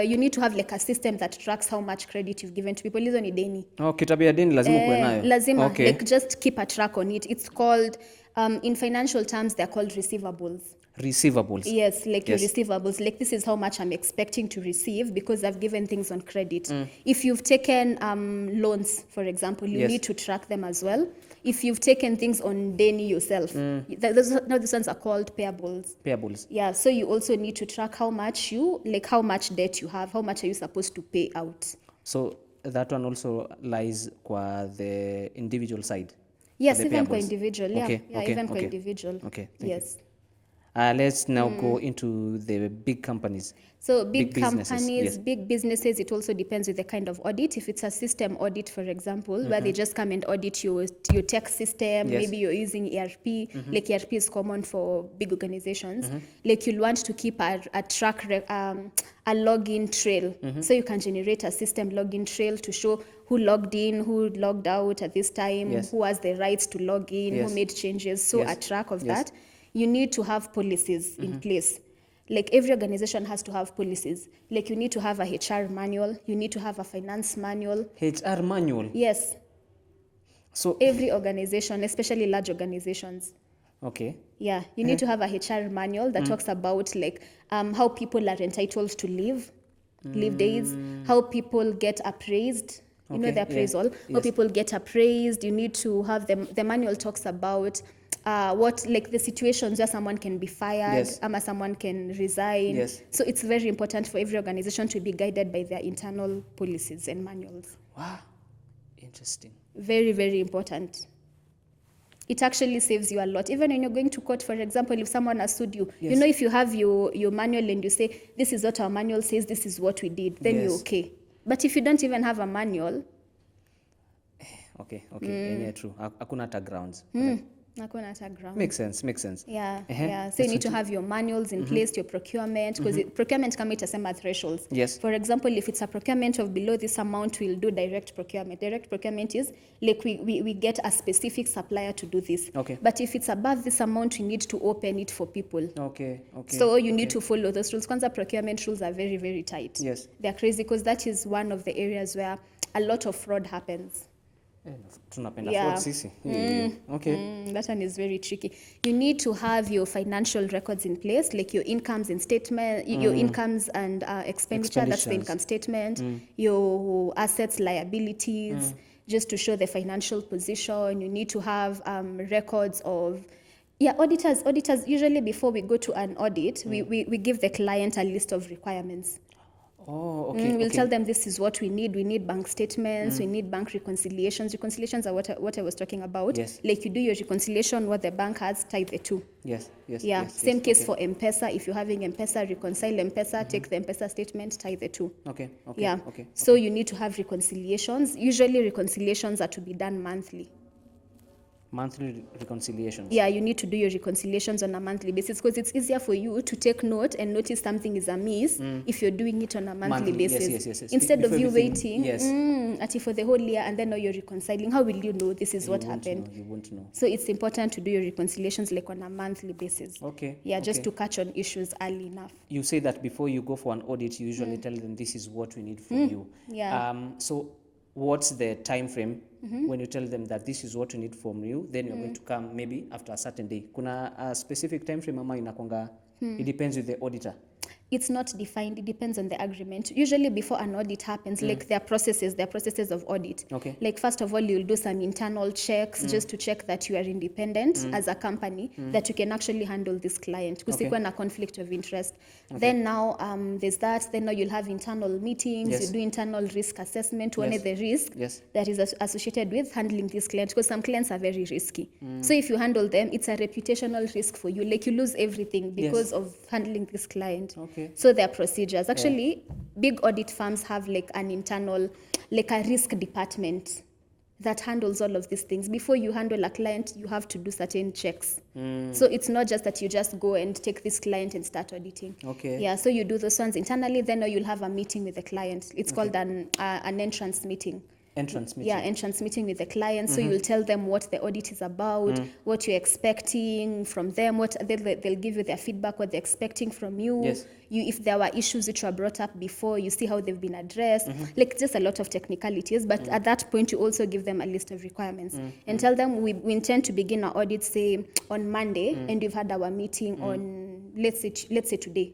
Speaker 1: you need to have like a system that tracks how much credit you've given to people. Hizo ni deni.
Speaker 2: Oh, kitabu ya deni lazima kuwe nayo.
Speaker 1: Lazima.
Speaker 2: Okay.
Speaker 1: Like, just keep a track on it. It's called, in financial terms, they're called receivables.
Speaker 2: Receivables.
Speaker 1: Yes, like your
Speaker 2: Yes.
Speaker 1: receivables. Like, this is how much I'm expecting to receive because I've given things on credit. If you've taken loans, for example, you
Speaker 2: Yes.
Speaker 1: need to track them as well. If you've taken things on deni yourself, those ones are called payables.
Speaker 2: Payables.
Speaker 1: Yeah, so you also need to track how much debt you have, how much are you supposed to pay out.
Speaker 2: So that one also lies kwa the individual side.
Speaker 1: Yes,
Speaker 2: the
Speaker 1: even for
Speaker 2: payables.
Speaker 1: individual. Yeah,
Speaker 2: Okay,
Speaker 1: yeah,
Speaker 2: okay,
Speaker 1: even for
Speaker 2: okay.
Speaker 1: individual.
Speaker 2: Okay, thank you.
Speaker 1: Yes.
Speaker 2: Let's now go into the big companies.
Speaker 1: So big
Speaker 2: businesses,
Speaker 1: companies,
Speaker 2: yes.
Speaker 1: big businesses, it also depends with the kind of audit. If it's a system audit, for example, where they just come and audit your tech system,
Speaker 2: Yes.
Speaker 1: maybe you're using ERP, like ERP is common for big organizations. Like, you'll want to keep a login trail. So you can generate a system login trail to show who logged in, who logged out at this time,
Speaker 2: Yes.
Speaker 1: who has the rights to log in,
Speaker 2: Yes.
Speaker 1: who made changes. So
Speaker 2: Yes.
Speaker 1: a track of
Speaker 2: Yes.
Speaker 1: that. You need to have policies in place. Like, every organization has to have policies. Like, you need to have a HR manual, you need to have a finance manual.
Speaker 2: HR manual.
Speaker 1: Yes,
Speaker 2: So,
Speaker 1: every organization, especially large organizations.
Speaker 2: okay.
Speaker 1: Yeah, you need to have a HR manual that talks about, like, how people are entitled to leave days, how people get appraised. You know,
Speaker 2: Okay,
Speaker 1: the
Speaker 2: yeah.
Speaker 1: appraisal, how
Speaker 2: Yes.
Speaker 1: people get appraised. You need to have the manual talks about what, like, the situations where someone can be fired,
Speaker 2: Yes.
Speaker 1: someone can resign.
Speaker 2: Yes.
Speaker 1: So it's very important for every organization to be guided by their internal policies and manuals.
Speaker 2: Wow. Interesting.
Speaker 1: Very, very important. It actually saves you a lot. Even when you're going to court, for example, if someone has sued you,
Speaker 2: Yes.
Speaker 1: you know, if you have your manual and you say, this is what our manual says, this is what we did, then you're
Speaker 2: Yes.
Speaker 1: okay. But if you don't even have a manual,
Speaker 2: Okay. Yeah, true. Hakuna hata grounds.
Speaker 1: hakuna hata ground.
Speaker 2: Makes sense.
Speaker 1: Yeah,
Speaker 2: Uh-huh.
Speaker 1: yeah. So you need to have your manuals in place, your procurement, because procurement kama itasema thresholds.
Speaker 2: Yes.
Speaker 1: For example, if it's a procurement of below this amount, we'll do direct procurement. Direct procurement is like we get a specific supplier to do this.
Speaker 2: Okay.
Speaker 1: But if it's above this amount, we need to open it for people.
Speaker 2: Okay.
Speaker 1: So you need to follow those rules. Kwanza procurement rules are very, very tight.
Speaker 2: Yes.
Speaker 1: They're crazy because that is one of the areas where a lot of fraud happens.
Speaker 2: Tunapenda
Speaker 1: Yeah.
Speaker 2: fraud sisi. Okay.
Speaker 1: That one is very tricky. You need to have your financial records in place, like your incomes and statement, your incomes and expenditure. That's the
Speaker 2: Expenditures.
Speaker 1: income statement. Your assets, liabilities, just to show the financial position. You need to have records of. Yeah, auditors. Usually before we go to an audit, we give the client a list of requirements.
Speaker 2: Oh, okay.
Speaker 1: We'll
Speaker 2: okay.
Speaker 1: tell them this is what we need. We need bank statements. We need bank reconciliations. Reconciliations are what I was talking about.
Speaker 2: Yes.
Speaker 1: Like you do your reconciliation, what the bank has, type the two.
Speaker 2: Yes, yes.
Speaker 1: Yeah.
Speaker 2: yes,
Speaker 1: Same
Speaker 2: yes.
Speaker 1: case
Speaker 2: Okay.
Speaker 1: for M-Pesa. If you're having M-Pesa, reconcile M-Pesa, take the M-Pesa statement, tie the two.
Speaker 2: Okay, okay.
Speaker 1: Yeah.
Speaker 2: Okay.
Speaker 1: So you need to have reconciliations. Usually reconciliations are to be done monthly.
Speaker 2: Monthly reconciliations.
Speaker 1: Yeah, you need to do your reconciliations on a monthly basis because it's easier for you to take note and notice something is amiss if you're doing it on a monthly basis.
Speaker 2: Yes.
Speaker 1: Instead of
Speaker 2: Before
Speaker 1: you
Speaker 2: everything-
Speaker 1: waiting
Speaker 2: yes.
Speaker 1: at for the whole year and then now you're reconciling, how will you know this is what
Speaker 2: You won't
Speaker 1: happened?
Speaker 2: know, you won't know.
Speaker 1: So it's important to do your reconciliations like on a monthly basis.
Speaker 2: Okay.
Speaker 1: Yeah, just
Speaker 2: okay.
Speaker 1: to catch on issues early enough.
Speaker 2: You say that before you go for an audit, you usually tell them this is what we need from you.
Speaker 1: Yeah.
Speaker 2: So what's the time frame when you tell them that this is what we need from you, then you're going to come maybe after a certain day? Kuna a specific time frame ama inakonga? It depends with the auditor.
Speaker 1: It's not defined. It depends on the agreement. Usually before an audit happens, like there are processes of audit.
Speaker 2: Okay.
Speaker 1: Like first of all, you'll do some internal checks just to check that you are independent as a company, that you can actually handle this client. Kusikuwa na conflict of interest. Then now there's that. Then now you'll have internal meetings.
Speaker 2: Yes.
Speaker 1: You do internal risk assessment. One
Speaker 2: Yes.
Speaker 1: is the risk
Speaker 2: Yes.
Speaker 1: that is associated with handling this client, because some clients are very risky. So if you handle them, it's a reputational risk for you. Like you lose everything because of handling this client.
Speaker 2: Okay.
Speaker 1: So there are procedures. Actually, big audit firms have like an internal, like a risk department that handles all of these things. Before you handle a client, you have to do certain checks. So it's not just that you just go and take this client and start auditing.
Speaker 2: Okay.
Speaker 1: Yeah, so you do those ones internally, then you'll have a meeting with the client. It's called an entrance meeting.
Speaker 2: Entrance meeting.
Speaker 1: Yeah, entrance meeting with the client. So you'll tell them what the audit is about, what you're expecting from them, what they'll give you their feedback, what they're expecting from you.
Speaker 2: Yes.
Speaker 1: If there were issues which were brought up before, you see how they've been addressed. Like just a lot of technicalities. But at that point, you also give them a list of requirements and tell them we intend to begin our audit, say on Monday, and we've had our meeting on let's say today,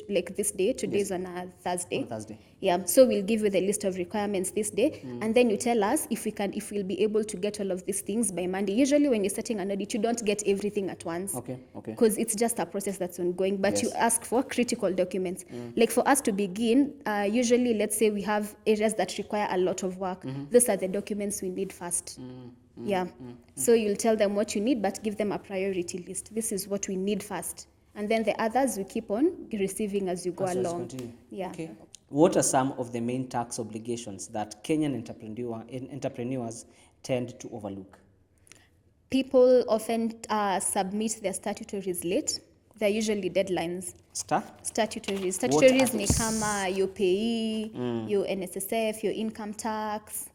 Speaker 1: like this day. Today's on a Thursday.
Speaker 2: On Thursday.
Speaker 1: Yeah, so we'll give you the list of requirements this day, and then you tell us if we'll be able to get all of these things by Monday. Usually when you're setting an audit, you don't get everything at once.
Speaker 2: Okay.
Speaker 1: Because it's just a process that's ongoing, but
Speaker 2: Yes.
Speaker 1: you ask for critical documents. Like for us to begin, usually let's say we have areas that require a lot of work. Those are the documents we need first. Yeah. So you'll tell them what you need, but give them a priority list. This is what we need first. And then the others we keep on receiving as you go
Speaker 2: As you
Speaker 1: along.
Speaker 2: continue.
Speaker 1: Yeah.
Speaker 2: Okay. What are some of the main tax obligations that Kenyan entrepreneurs tend to overlook?
Speaker 1: People often submit their statutories late. They're usually deadlines. Statutories. Statutories ni kama your pay, your NSSF, your income tax.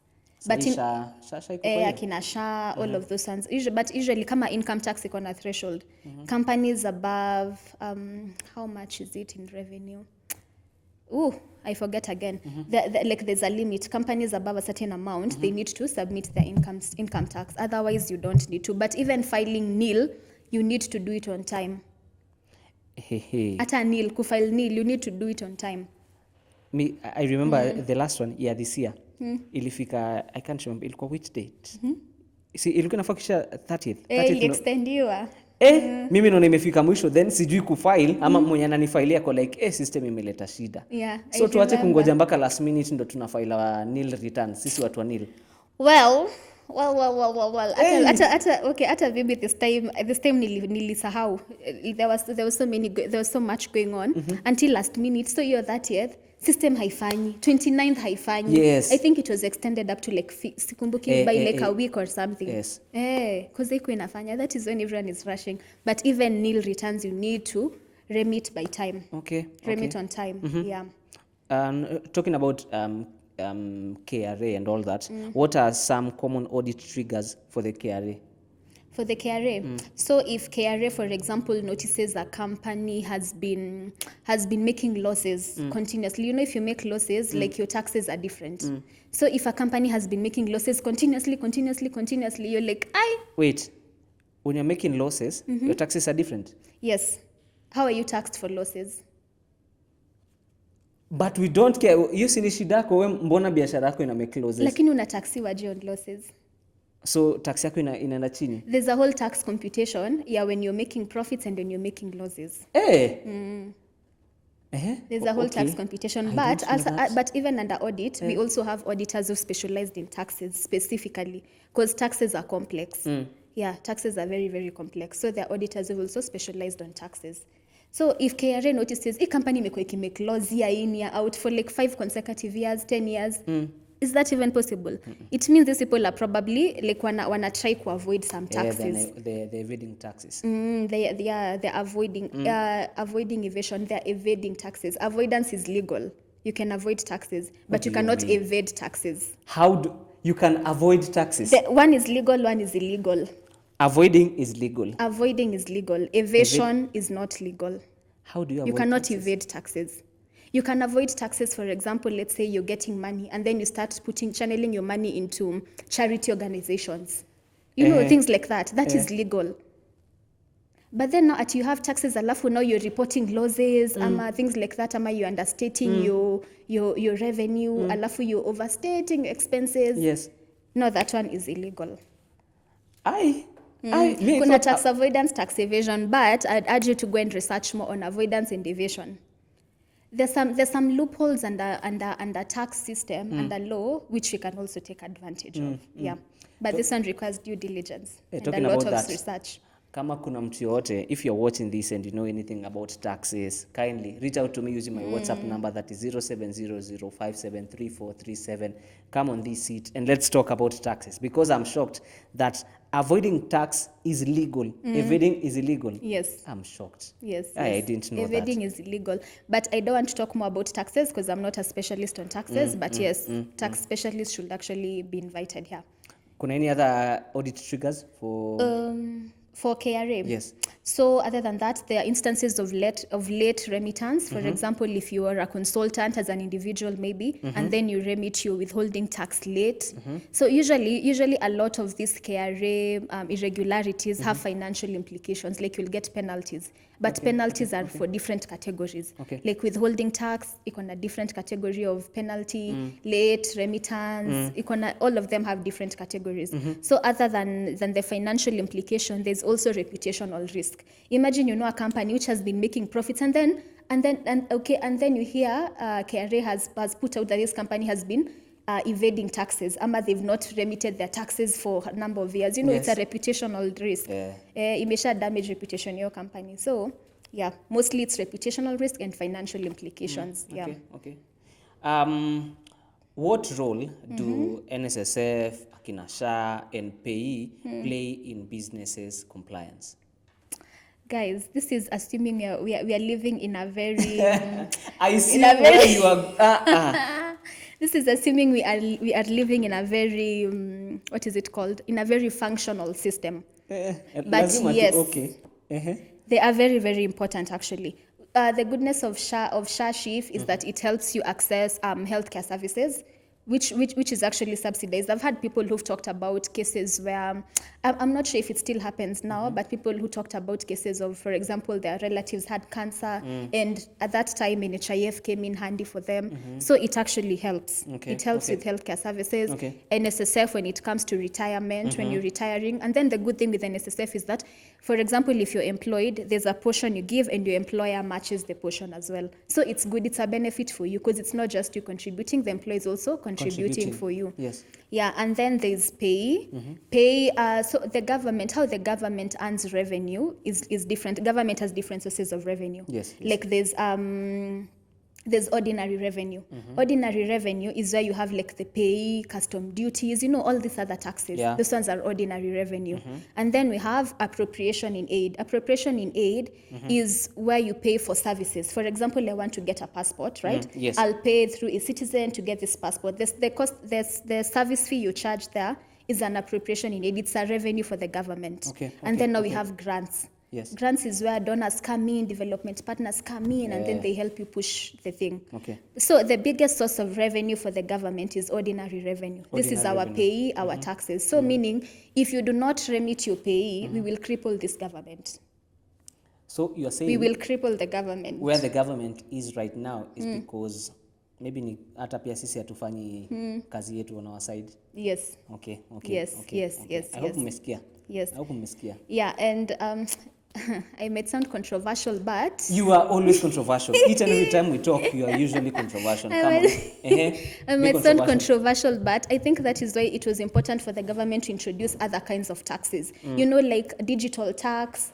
Speaker 1: But akina SHA, all of those ones. But usually kama income tax iko na threshold. Companies above, how much is it in revenue? I forget again. Like there's a limit. Companies above a certain amount, they need to submit their income tax. Otherwise, you don't need to. But even filing nil, you need to do it on time. Ata nil, kufile nil, you need to do it on time.
Speaker 2: I remember the last one, this year. Ilifika, I can't remember, ilikuwa which date? See, ilikuwa nafaa kisha 30th.
Speaker 1: Iliextendiwa.
Speaker 2: Mimi naona imefika mwisho, then sijui kufile ama mwenye ananifailia kwa like system imeleta shida.
Speaker 1: Yeah,
Speaker 2: so tuache kungoja mpaka last minute ndo tunafaila wa nil returns, sisi watu wa nil.
Speaker 1: Well. Ata vipi this time nilisahau. There was so much going on until last minute. So you're 30th. System haifanyi, 29th haifanyi.
Speaker 2: Yes.
Speaker 1: I think it was extended up to like sikumbuki by like a week or something.
Speaker 2: Yes.
Speaker 1: Because iko inafanya. That is when everyone is rushing. But even nil returns, you need to remit by time.
Speaker 2: Okay.
Speaker 1: Remit on time. Yeah.
Speaker 2: Talking about KRA and all that, what are some common audit triggers for the KRA?
Speaker 1: For the KRA. So if KRA, for example, notices a company has been making losses continuously, if you make losses, like your taxes are different. So if a company has been making losses continuously, you're like,
Speaker 2: Wait, when you're making losses, your taxes are different?
Speaker 1: Yes. How are you taxed for losses?
Speaker 2: But we don't care. You si ni shida yako wewe, mbona biashara yako ina make losses?
Speaker 1: Lakini unataxiwa on losses.
Speaker 2: So tax yako inaenda chini?
Speaker 1: There's a whole tax computation when you're making profits and when you're making losses. There's a whole tax
Speaker 2: Okay.
Speaker 1: computation,
Speaker 2: I
Speaker 1: but
Speaker 2: didn't know
Speaker 1: also,
Speaker 2: that.
Speaker 1: but even under audit, we also have auditors who specialized in taxes specifically, because taxes are complex. Yeah, taxes are very, very complex. So there are auditors who also specialized on taxes. So if KRA notices a company make laws year in, year out for like 5 consecutive years, 10 years, is that even possible? It means these people are probably like wanna try to avoid some taxes.
Speaker 2: They're evading taxes.
Speaker 1: They're avoiding evasion. They're evading taxes. Avoidance is legal. You can avoid taxes, but you
Speaker 2: do you
Speaker 1: cannot
Speaker 2: mean?
Speaker 1: evade taxes.
Speaker 2: How do you can avoid taxes?
Speaker 1: One is legal, one is illegal.
Speaker 2: Avoiding is legal.
Speaker 1: Avoiding is legal. Evasion is not legal.
Speaker 2: How do you avoid
Speaker 1: You cannot
Speaker 2: taxes?
Speaker 1: evade taxes. You can avoid taxes, for example, let's say you're getting money and then you start channeling your money into charity organizations. You know, things like that. That is legal. But then now you have taxes, alafu now you're reporting losses, things like that, you're understating your revenue, alafu you're overstating expenses.
Speaker 2: Yes.
Speaker 1: No, that one is illegal.
Speaker 2: I
Speaker 1: Kuna tax avoidance, tax evasion, but I'd urge you to go and research more on avoidance and evasion. There's some loopholes under tax system, under law, which we can also take advantage of. Yeah. But this one requires due diligence and a
Speaker 2: talking
Speaker 1: lot
Speaker 2: about
Speaker 1: of
Speaker 2: that,
Speaker 1: research.
Speaker 2: kama kuna mtu yote, if you're watching this and you know anything about taxes, kindly reach out to me using my WhatsApp number, that is 0700573437. Come on this seat and let's talk about taxes, because I'm shocked that avoiding tax is legal, evading is illegal.
Speaker 1: Yes.
Speaker 2: I'm shocked.
Speaker 1: Yes,
Speaker 2: I didn't know
Speaker 1: evading
Speaker 2: that.
Speaker 1: is illegal. But I don't want to talk more about taxes because I'm not a specialist on taxes. But yes, tax specialists should actually be invited here.
Speaker 2: Kuna any other audit triggers
Speaker 1: For KRA.
Speaker 2: Yes.
Speaker 1: So other than that, there are instances of late remittance. For example, if you are a consultant as an individual maybe, and then you remit your withholding tax late. So usually a lot of these KRA irregularities have financial implications, like you'll get penalties. But penalties are for different categories.
Speaker 2: Okay.
Speaker 1: Like withholding tax, a different category of penalty, late remittance, all of them have different categories. So other than the financial implication, there's also reputational risk. Imagine a company which has been making profits and then you hear KRA has put out that this company has been evading taxes, they've not remitted their taxes for a number of years. It's a reputational risk. Imesha damage reputation in your company. So yeah, mostly it's reputational risk and financial implications.
Speaker 2: Okay. What role do NSSF, Akina SHA, and PAYE play in businesses' compliance?
Speaker 1: Guys, this is assuming we are living in a very
Speaker 2: I see where you are.
Speaker 1: This is assuming we are living in a very what is it called? In a very functional system. But yes,
Speaker 2: okay.
Speaker 1: They are very, very important actually. The goodness of SHA Chief is that it helps you access healthcare services, which is actually subsidized. I've had people who've talked about cases where, I'm not sure if it still happens now, but people who talked about cases of, for example, their relatives had cancer, and at that time NHIF came in handy for them. So it actually helps. It helps with healthcare services. NSSF when it comes to retirement, when you're retiring. And then the good thing with NSSF is that, for example, if you're employed, there's a portion you give and your employer matches the portion as well. So it's good, it's a benefit for you because it's not just you contributing, the employer is also contributing for you.
Speaker 2: Yes.
Speaker 1: Yeah, and then there's PAYE. So the government, how the government earns revenue is different. Government has different sources of revenue.
Speaker 2: Yes.
Speaker 1: Like there's ordinary revenue. Ordinary revenue is where you have like the pay, custom duties, all these other taxes.
Speaker 2: Yeah.
Speaker 1: Those ones are ordinary revenue. And then we have appropriation in aid. Appropriation in aid is where you pay for services. For example, I want to get a passport, right?
Speaker 2: Yes.
Speaker 1: I'll pay through a citizen to get this passport. The service fee you charge there is an appropriation in aid. It's a revenue for the government. And then now we have grants.
Speaker 2: Yes.
Speaker 1: Grants is where donors come in, development partners come in, and then they help you push the thing. So the biggest source of revenue for the government is ordinary revenue. This is our pay, our taxes. So meaning, if you do not remit your pay, we will cripple this government.
Speaker 2: So you're saying
Speaker 1: we will cripple the government.
Speaker 2: Where the government is right now is because maybe ni hata pia sisi hatufanyi kazi yetu on our side.
Speaker 1: Yes.
Speaker 2: Okay.
Speaker 1: Yes.
Speaker 2: I hope mmesikia.
Speaker 1: Yes.
Speaker 2: I hope mmesikia.
Speaker 1: Yeah, and I might sound controversial, but
Speaker 2: You are always controversial. Each and every time we talk, you are usually controversial. Come on.
Speaker 1: I might sound controversial, but I think that is why it was important for the government to introduce other kinds of taxes. Like digital tax,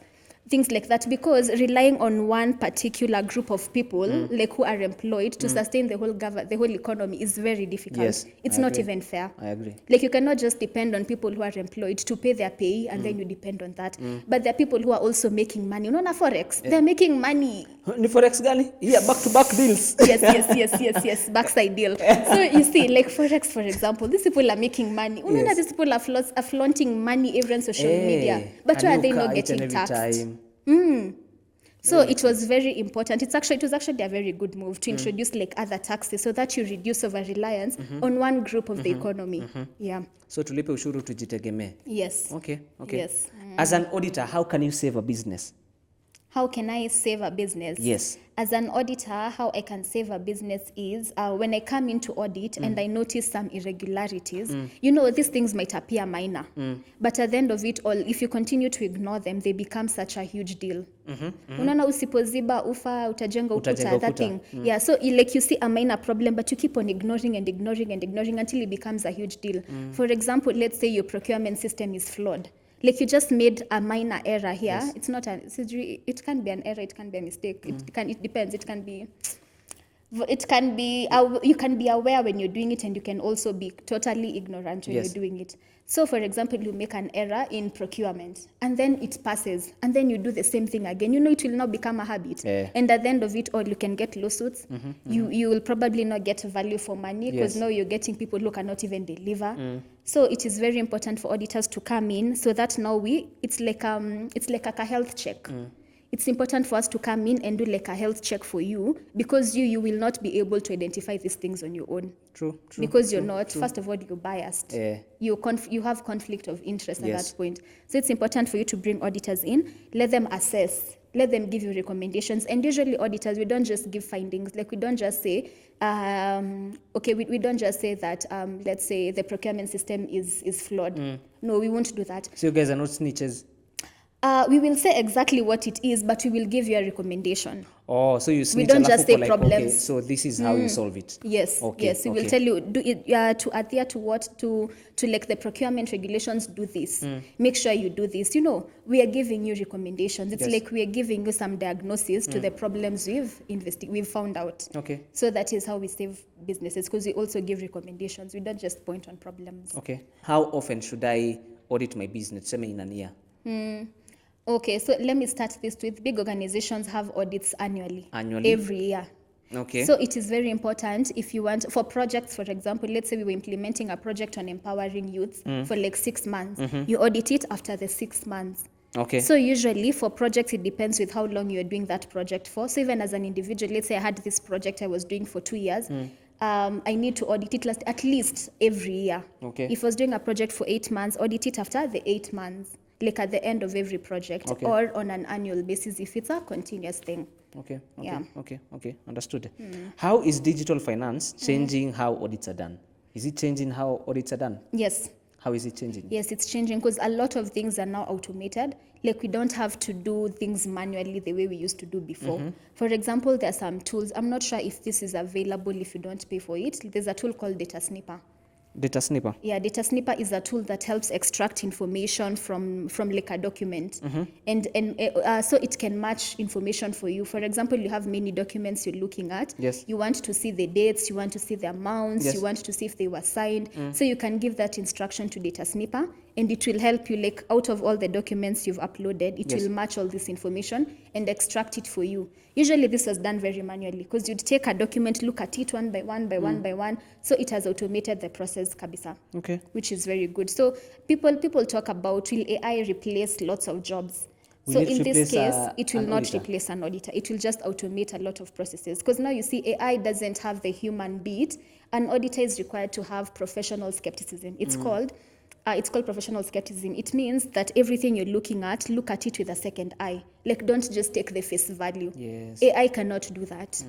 Speaker 1: things like that, because relying on one particular group of people, like who are employed to sustain the whole economy is very difficult.
Speaker 2: Yes,
Speaker 1: it's
Speaker 2: I
Speaker 1: not
Speaker 2: agree.
Speaker 1: even fair.
Speaker 2: I agree.
Speaker 1: Like you cannot just depend on people who are employed to pay their pay and then you depend on that. But there are people who are also making money. Unaona forex, they're making money.
Speaker 2: Ni forex gani? Yeah, back-to-back deals.
Speaker 1: yes, backside deal. So you see, like forex, for example, these people are making money. Unaona
Speaker 2: Yes.
Speaker 1: these people are flaunting money every on social media. But why are they not getting taxed? So it was very important. It was actually a very good move to introduce like other taxes so that you reduce over reliance on one group of the economy. Yeah.
Speaker 2: So tulipe ushuru tujitegemee.
Speaker 1: Yes.
Speaker 2: Okay.
Speaker 1: Yes.
Speaker 2: As an auditor, how can you save a business?
Speaker 1: How can I save a business?
Speaker 2: Yes.
Speaker 1: As an auditor, how I can save a business is when I come into audit and I notice some irregularities. These things might appear minor, but at the end of it all, if you continue to ignore them, they become such a huge deal. Unaona usipoziba ufa utajenga ukuta, that thing. Yeah, so like you see a minor problem, but you keep on ignoring until it becomes a huge deal. For example, let's say your procurement system is flawed. Like you just made a minor error here.
Speaker 2: Yes.
Speaker 1: It's not it can be an error, it can be a mistake. It depends. It can be you can be aware when you're doing it, and you can also be totally ignorant when
Speaker 2: Yes.
Speaker 1: you're doing it. So for example, you make an error in procurement and then it passes and then you do the same thing again. It will now become a habit.
Speaker 2: Yeah.
Speaker 1: And at the end of it all, you can get lawsuits. You will probably not get value for money because
Speaker 2: Yes.
Speaker 1: now you're getting people who cannot even deliver. So it is very important for auditors to come in so that now it's like a health check. It's important for us to come in and do like a health check for you, because you will not be able to identify these things on your own.
Speaker 2: True.
Speaker 1: Because you're not, first of all, you're biased.
Speaker 2: Yeah.
Speaker 1: You have conflict of interest at
Speaker 2: Yes.
Speaker 1: that point. So it's important for you to bring auditors in, let them assess, let them give you recommendations. And usually auditors, we don't just give findings. Like we don't just say, we don't just say that, let's say the procurement system is flawed. No, we won't do that.
Speaker 2: So you guys are not snitches?
Speaker 1: We will say exactly what it is, but we will give you a recommendation.
Speaker 2: Oh, so you snitch
Speaker 1: don't just say
Speaker 2: like,
Speaker 1: problems.
Speaker 2: okay, so this is how you solve it.
Speaker 1: Yes,
Speaker 2: Okay,
Speaker 1: yes. We will tell you do it to adhere to what to like the procurement regulations. Do this. Make sure you do this. We are giving you recommendations. It's
Speaker 2: Yes.
Speaker 1: like we are giving you some diagnosis to the problems we've found out.
Speaker 2: Okay.
Speaker 1: So that is how we save businesses, because we also give recommendations. We don't just point on problems.
Speaker 2: Okay. How often should I audit my business? Say in a year.
Speaker 1: Okay, so let me start this with big organizations have audits annually.
Speaker 2: Annually?
Speaker 1: Every year.
Speaker 2: Okay.
Speaker 1: So it is very important if you want, for projects, for example, let's say we were implementing a project on empowering youths for like 6 months. You audit it after the 6 months.
Speaker 2: Okay.
Speaker 1: So usually for projects, it depends with how long you're doing that project for. So even as an individual, let's say I had this project I was doing for 2 years. I need to audit it at least every year.
Speaker 2: Okay.
Speaker 1: If I was doing a project for 8 months, audit it after the 8 months, like at the end of every project,
Speaker 2: Okay.
Speaker 1: or on an annual basis if it's a continuous thing.
Speaker 2: Okay.
Speaker 1: Yeah.
Speaker 2: Okay. Understood. How is digital finance changing how audits are done? Is it changing how audits are done?
Speaker 1: Yes.
Speaker 2: How is it changing?
Speaker 1: Yes, it's changing because a lot of things are now automated. Like we don't have to do things manually the way we used to do before. For example, there are some tools. I'm not sure if this is available if you don't pay for it. There's a tool called Data Snipper.
Speaker 2: Data snipper.
Speaker 1: Yeah, Data Snipper is a tool that helps extract information from like a document, and so it can match information for you. For example, you have many documents you're looking at.
Speaker 2: Yes.
Speaker 1: You want to see the dates, you want to see the amounts,
Speaker 2: Yes.
Speaker 1: you want to see if they were signed. So you can give that instruction to Data Snipper, and it will help you, like out of all the documents you've uploaded, it
Speaker 2: Yes.
Speaker 1: will match all this information and extract it for you. Usually this was done very manually because you'd take a document, look at it one by one. So it has automated the process kabisa.
Speaker 2: Okay.
Speaker 1: Which is very good. So people talk about, will AI replace lots of jobs?
Speaker 2: Will
Speaker 1: So
Speaker 2: it
Speaker 1: in this
Speaker 2: replace,
Speaker 1: case, it will
Speaker 2: an
Speaker 1: not
Speaker 2: auditor?
Speaker 1: replace an auditor. It will just automate a lot of processes. Because now you see AI doesn't have the human beat. An auditor is required to have professional skepticism. It's called professional skepticism. It means that everything you're looking at, look at it with a second eye. Like don't just take the face value.
Speaker 2: Yes.
Speaker 1: AI cannot do that.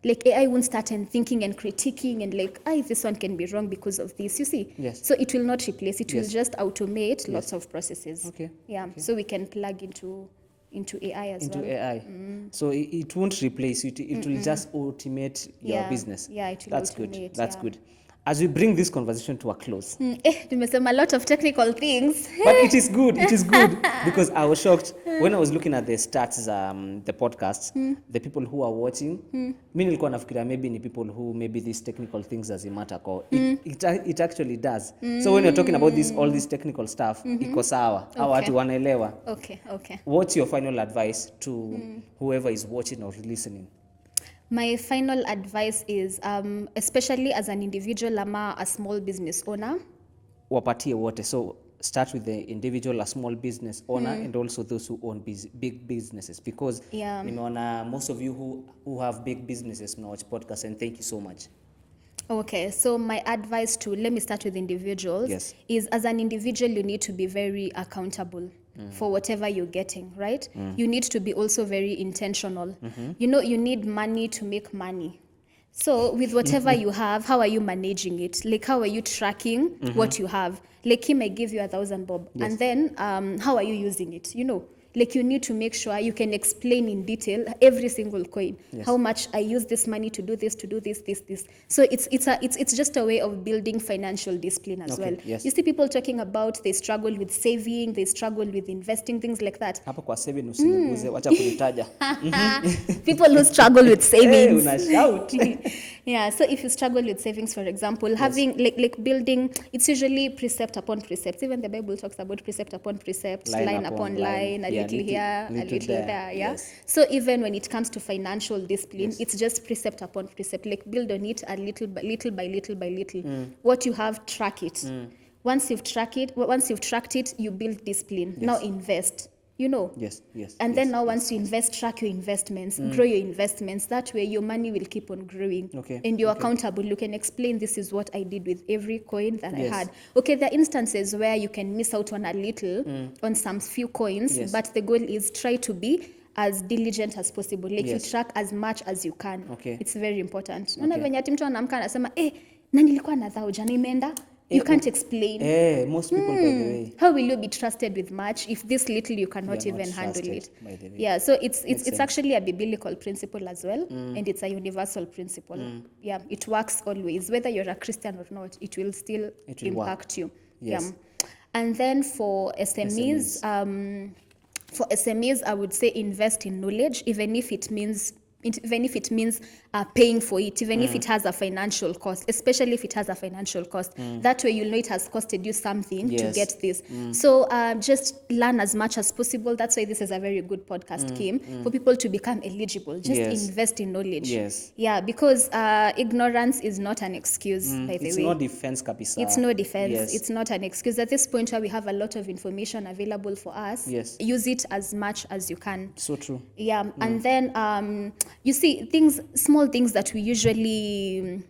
Speaker 1: Like AI won't start and thinking and critiquing and like, this one can be wrong because of this, you see?
Speaker 2: Yes.
Speaker 1: So it will not replace, it will
Speaker 2: Yes.
Speaker 1: just automate lots of processes.
Speaker 2: Okay.
Speaker 1: Yeah, so we can plug into into AI as
Speaker 2: into
Speaker 1: well.
Speaker 2: AI. So it won't replace it. It will just automate your
Speaker 1: Yeah.
Speaker 2: business.
Speaker 1: Yeah, it will
Speaker 2: That's
Speaker 1: automate,
Speaker 2: good. That's
Speaker 1: yeah.
Speaker 2: good. As we bring this conversation to a close,
Speaker 1: Tumesema a lot of technical things.
Speaker 2: but it is good. It is good because I was shocked when I was looking at the stats, the podcasts, the people who are watching. Mi nilikuwa nafikiria maybe ni people who maybe these technical things doesn't matter kwa. It actually does. So when you're talking about all this technical stuff, iko sawa. Hao watu wanaelewa.
Speaker 1: Okay.
Speaker 2: What's your final advice to whoever is watching or listening?
Speaker 1: My final advice is, especially as an individual ama a small business owner,
Speaker 2: Wapatie wote. So start with the individual, a small business owner, and also those who own big businesses. Because
Speaker 1: Yeah.
Speaker 2: nimeona most of you who have big businesses mnawatch podcast, and thank you so much.
Speaker 1: Okay, so my advice to, let me start with individuals,
Speaker 2: Yes.
Speaker 1: is as an individual, you need to be very accountable for whatever you're getting, right? You need to be also very intentional. You know, you need money to make money. So with whatever you have, how are you managing it? Like, how are you tracking what you have? Like, he may give you 1,000 bob,
Speaker 2: Yes.
Speaker 1: and then how are you using it? You know, like, you need to make sure you can explain in detail every single coin.
Speaker 2: Yes.
Speaker 1: How much I use this money to do this, this. So it's just a way of building financial discipline as
Speaker 2: Okay,
Speaker 1: well.
Speaker 2: yes.
Speaker 1: You see people talking about they struggle with saving, they struggle with investing, things like that.
Speaker 2: Hapo kwa 7 usiniguze, wacha kunitaja.
Speaker 1: People who struggle with savings.
Speaker 2: Una shout.
Speaker 1: Yeah, so if you struggle with savings, for example, having like building, it's usually precept upon precept. Even the Bible talks about precept upon precept, line upon line, a
Speaker 2: Yeah,
Speaker 1: little here, a little there. Yeah.
Speaker 2: Yes.
Speaker 1: So even when it comes to financial discipline, it's just precept upon precept. Like, build on it a little by little. What you have, track it. Once you've tracked it, you build discipline.
Speaker 2: Yes.
Speaker 1: Now invest. You know.
Speaker 2: Yes.
Speaker 1: And then now
Speaker 2: yes.
Speaker 1: once you invest, track your investments, grow your investments. That way your money will keep on growing.
Speaker 2: Okay,
Speaker 1: And you're
Speaker 2: okay.
Speaker 1: accountable. You can explain, this is what I did with every coin that
Speaker 2: Yes.
Speaker 1: I had. Okay, there are instances where you can miss out on a little, on some few coins,
Speaker 2: Yes.
Speaker 1: but the goal is try to be as diligent as possible. Like,
Speaker 2: Yes.
Speaker 1: you track as much as you can.
Speaker 2: Okay.
Speaker 1: It's very important.
Speaker 2: Okay.
Speaker 1: Naona venye ati mtu anaamka anasema, na nilikuwa na 1,000 imeenda. You can't explain.
Speaker 2: Most people, by the way.
Speaker 1: How will you be trusted with much if this little you cannot
Speaker 2: You are
Speaker 1: even
Speaker 2: not
Speaker 1: handle
Speaker 2: trusted,
Speaker 1: it?
Speaker 2: by the way.
Speaker 1: Yeah, so it's
Speaker 2: sense.
Speaker 1: actually a biblical principle as well, and it's a universal principle. Yeah, it works always. Whether you're a Christian or not, it will still
Speaker 2: It will
Speaker 1: impact you.
Speaker 2: Yes.
Speaker 1: Yeah. And then for SMEs, I would say invest in knowledge, even if it means paying for it, even if it has a financial cost, especially if it has a financial cost. That way you'll know it has costed you something to
Speaker 2: Yes.
Speaker 1: get this. So just learn as much as possible. That's why this is a very good podcast, Kim, for people to become eligible. Just
Speaker 2: Yes.
Speaker 1: invest in knowledge.
Speaker 2: Yes.
Speaker 1: Yeah, because ignorance is not an excuse, by the
Speaker 2: It's
Speaker 1: way.
Speaker 2: no defense, kabisa.
Speaker 1: It's no defense.
Speaker 2: Yes.
Speaker 1: It's not an excuse. At this point where we have a lot of information available for us,
Speaker 2: Yes.
Speaker 1: use it as much as you can.
Speaker 2: So true.
Speaker 1: Yeah, and then you see small things that we usually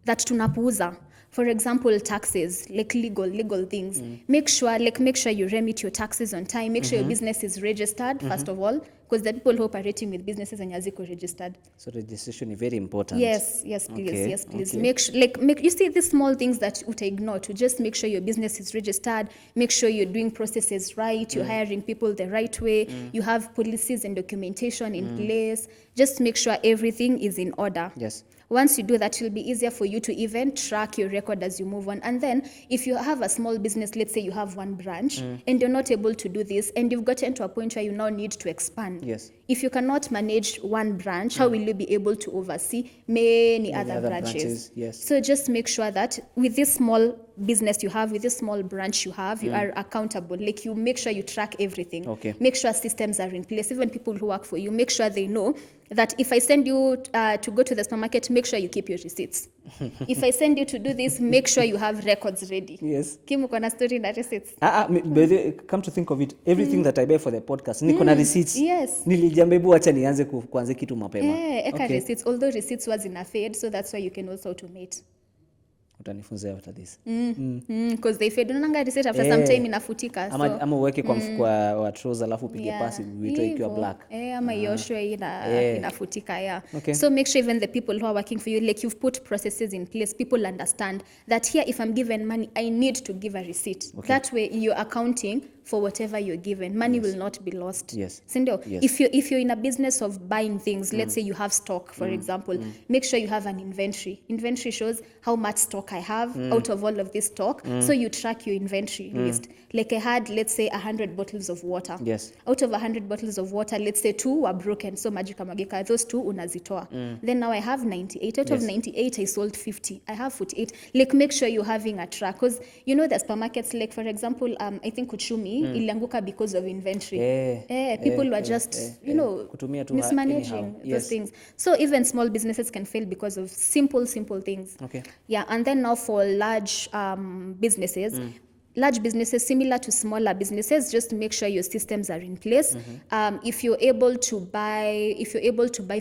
Speaker 1: that tunapuuza. For example, taxes, like legal things. Make sure you remit your taxes on time. Make sure your business is registered first of all, because the people who are operating with businesses and yaziko registered.
Speaker 2: So registration is very important.
Speaker 1: Yes, please.
Speaker 2: Okay,
Speaker 1: Yes, please.
Speaker 2: okay.
Speaker 1: Make you see these small things that uta ignore to just make sure your business is registered, make sure you're doing processes right, you're hiring people the right way, you have policies and documentation in place. Just make sure everything is in order.
Speaker 2: Yes.
Speaker 1: Once you do that, it will be easier for you to even track your record as you move on. And then if you have a small business, let's say you have one branch and you're not able to do this and you've gotten to a point where you now need to expand.
Speaker 2: Yes.
Speaker 1: If you cannot manage one branch, how will you be able to oversee many other branches?
Speaker 2: Yes.
Speaker 1: So just make sure that with this small business you have, with this small branch you have, you are accountable. Like, you make sure you track everything.
Speaker 2: Okay.
Speaker 1: Make sure systems are in place. Even people who work for you, make sure they know that if I send you to go to the supermarket, make sure you keep your receipts. If I send you to do this, make sure you have records ready.
Speaker 2: Yes.
Speaker 1: Kim, uko na story na receipts?
Speaker 2: Come to think of it, everything that I buy for the podcast, niko na receipts.
Speaker 1: Yes.
Speaker 2: Nilijamba hebu acha nianze kuanze kitu mapema.
Speaker 1: Eka receipts, although receipts was in a fade, so that's why you can also automate.
Speaker 2: Utanifunza after this.
Speaker 1: Because they fade. Unaonanga receipt after some time inafutika.
Speaker 2: Ama uweke kwa mfuko wa trouser alafu upige pasi uitoe ikiwa black.
Speaker 1: Ama ioshwe inafutika, yeah.
Speaker 2: Okay.
Speaker 1: So make sure even the people who are working for you, like, you've put processes in place, people understand that here if I'm given money, I need to give a receipt.
Speaker 2: Okay.
Speaker 1: That way you're accounting for whatever you're given. Money will not be lost.
Speaker 2: Yes.
Speaker 1: Sindio?
Speaker 2: Yes.
Speaker 1: If you're in a business of buying things, let's say you have stock, for example, make sure you have an inventory. Inventory shows how much stock I have out of all of this stock. So you track your inventory list. Like I had, let's say, 100 bottles of water.
Speaker 2: Yes.
Speaker 1: Out of 100 bottles of water, let's say 2 were broken. So majika magika, those 2 unazitoa. Then now I have 98. Out of 98, I sold 50. I have 48. Like make sure you're having a track. Because you know the supermarkets, like for example, I think Uchumi ilianguka because of inventory. People were just, you know,
Speaker 2: Kutumia tu
Speaker 1: mismanaging
Speaker 2: anyhow.
Speaker 1: those
Speaker 2: Yes.
Speaker 1: things. So even small businesses can fail because of simple things.
Speaker 2: Okay.
Speaker 1: Yeah, and then now for large businesses, large businesses similar to smaller businesses, just make sure your systems are in place. If you're able to buy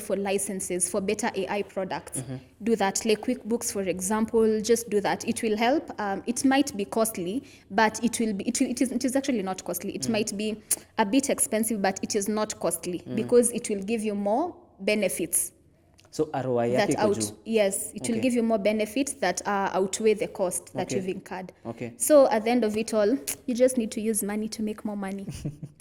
Speaker 1: for licenses for better AI products, do that. Like QuickBooks, for example, just do that. It will help. It might be costly, but it is actually not costly. It might be a bit expensive, but it is not costly because it will give you more benefits.
Speaker 2: So ROI yake iko juu.
Speaker 1: Yes, it will give you more benefits that outweigh the cost that you've incurred.
Speaker 2: Okay.
Speaker 1: So at the end of it all, you just need to use money to make more money.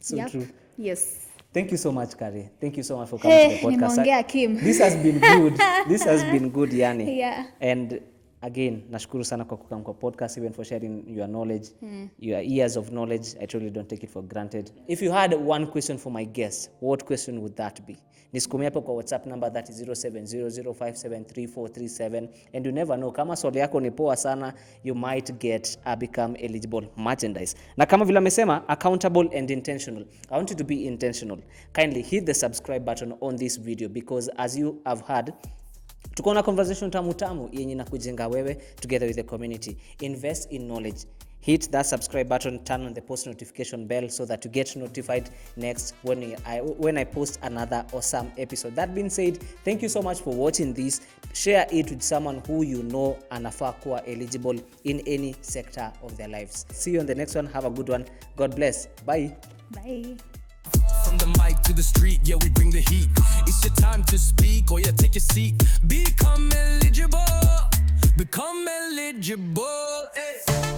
Speaker 2: So true.
Speaker 1: Yes.
Speaker 2: Thank you so much, Kari. Thank you so much for coming to the podcast.
Speaker 1: Nimeongea Kim.
Speaker 2: This has been good. This has been good, Yani.
Speaker 1: Yeah.
Speaker 2: And again, nashukuru sana kwa kukam kwa podcast, even for sharing your knowledge, your years of knowledge. I truly don't take it for granted. If you had one question for my guest, what question would that be? Nisukumia hapo kwa WhatsApp number, that is 0700573437. And you never know, kama swali yako ni poa sana, you might get become eligible merchandise. Na kama vile amesema, accountable and intentional. I want you to be intentional. Kindly hit the subscribe button on this video, because as you have heard, tuko na conversation tamu yenye na kujenga wewe together with the community. Invest in knowledge. Hit that subscribe button, turn on the post notification bell so that you get notified next when I post another awesome episode. That being said, thank you so much for watching this. Share it with someone who you know anafaa kuwa eligible in any sector of their lives. See you on the next one. Have a good one. God bless. Bye.
Speaker 1: Bye.
Speaker 3: From the mic to the street, yeah, we bring the heat. It's your time to speak, or yeah, take a seat. Become eligible. Become eligible. Hey.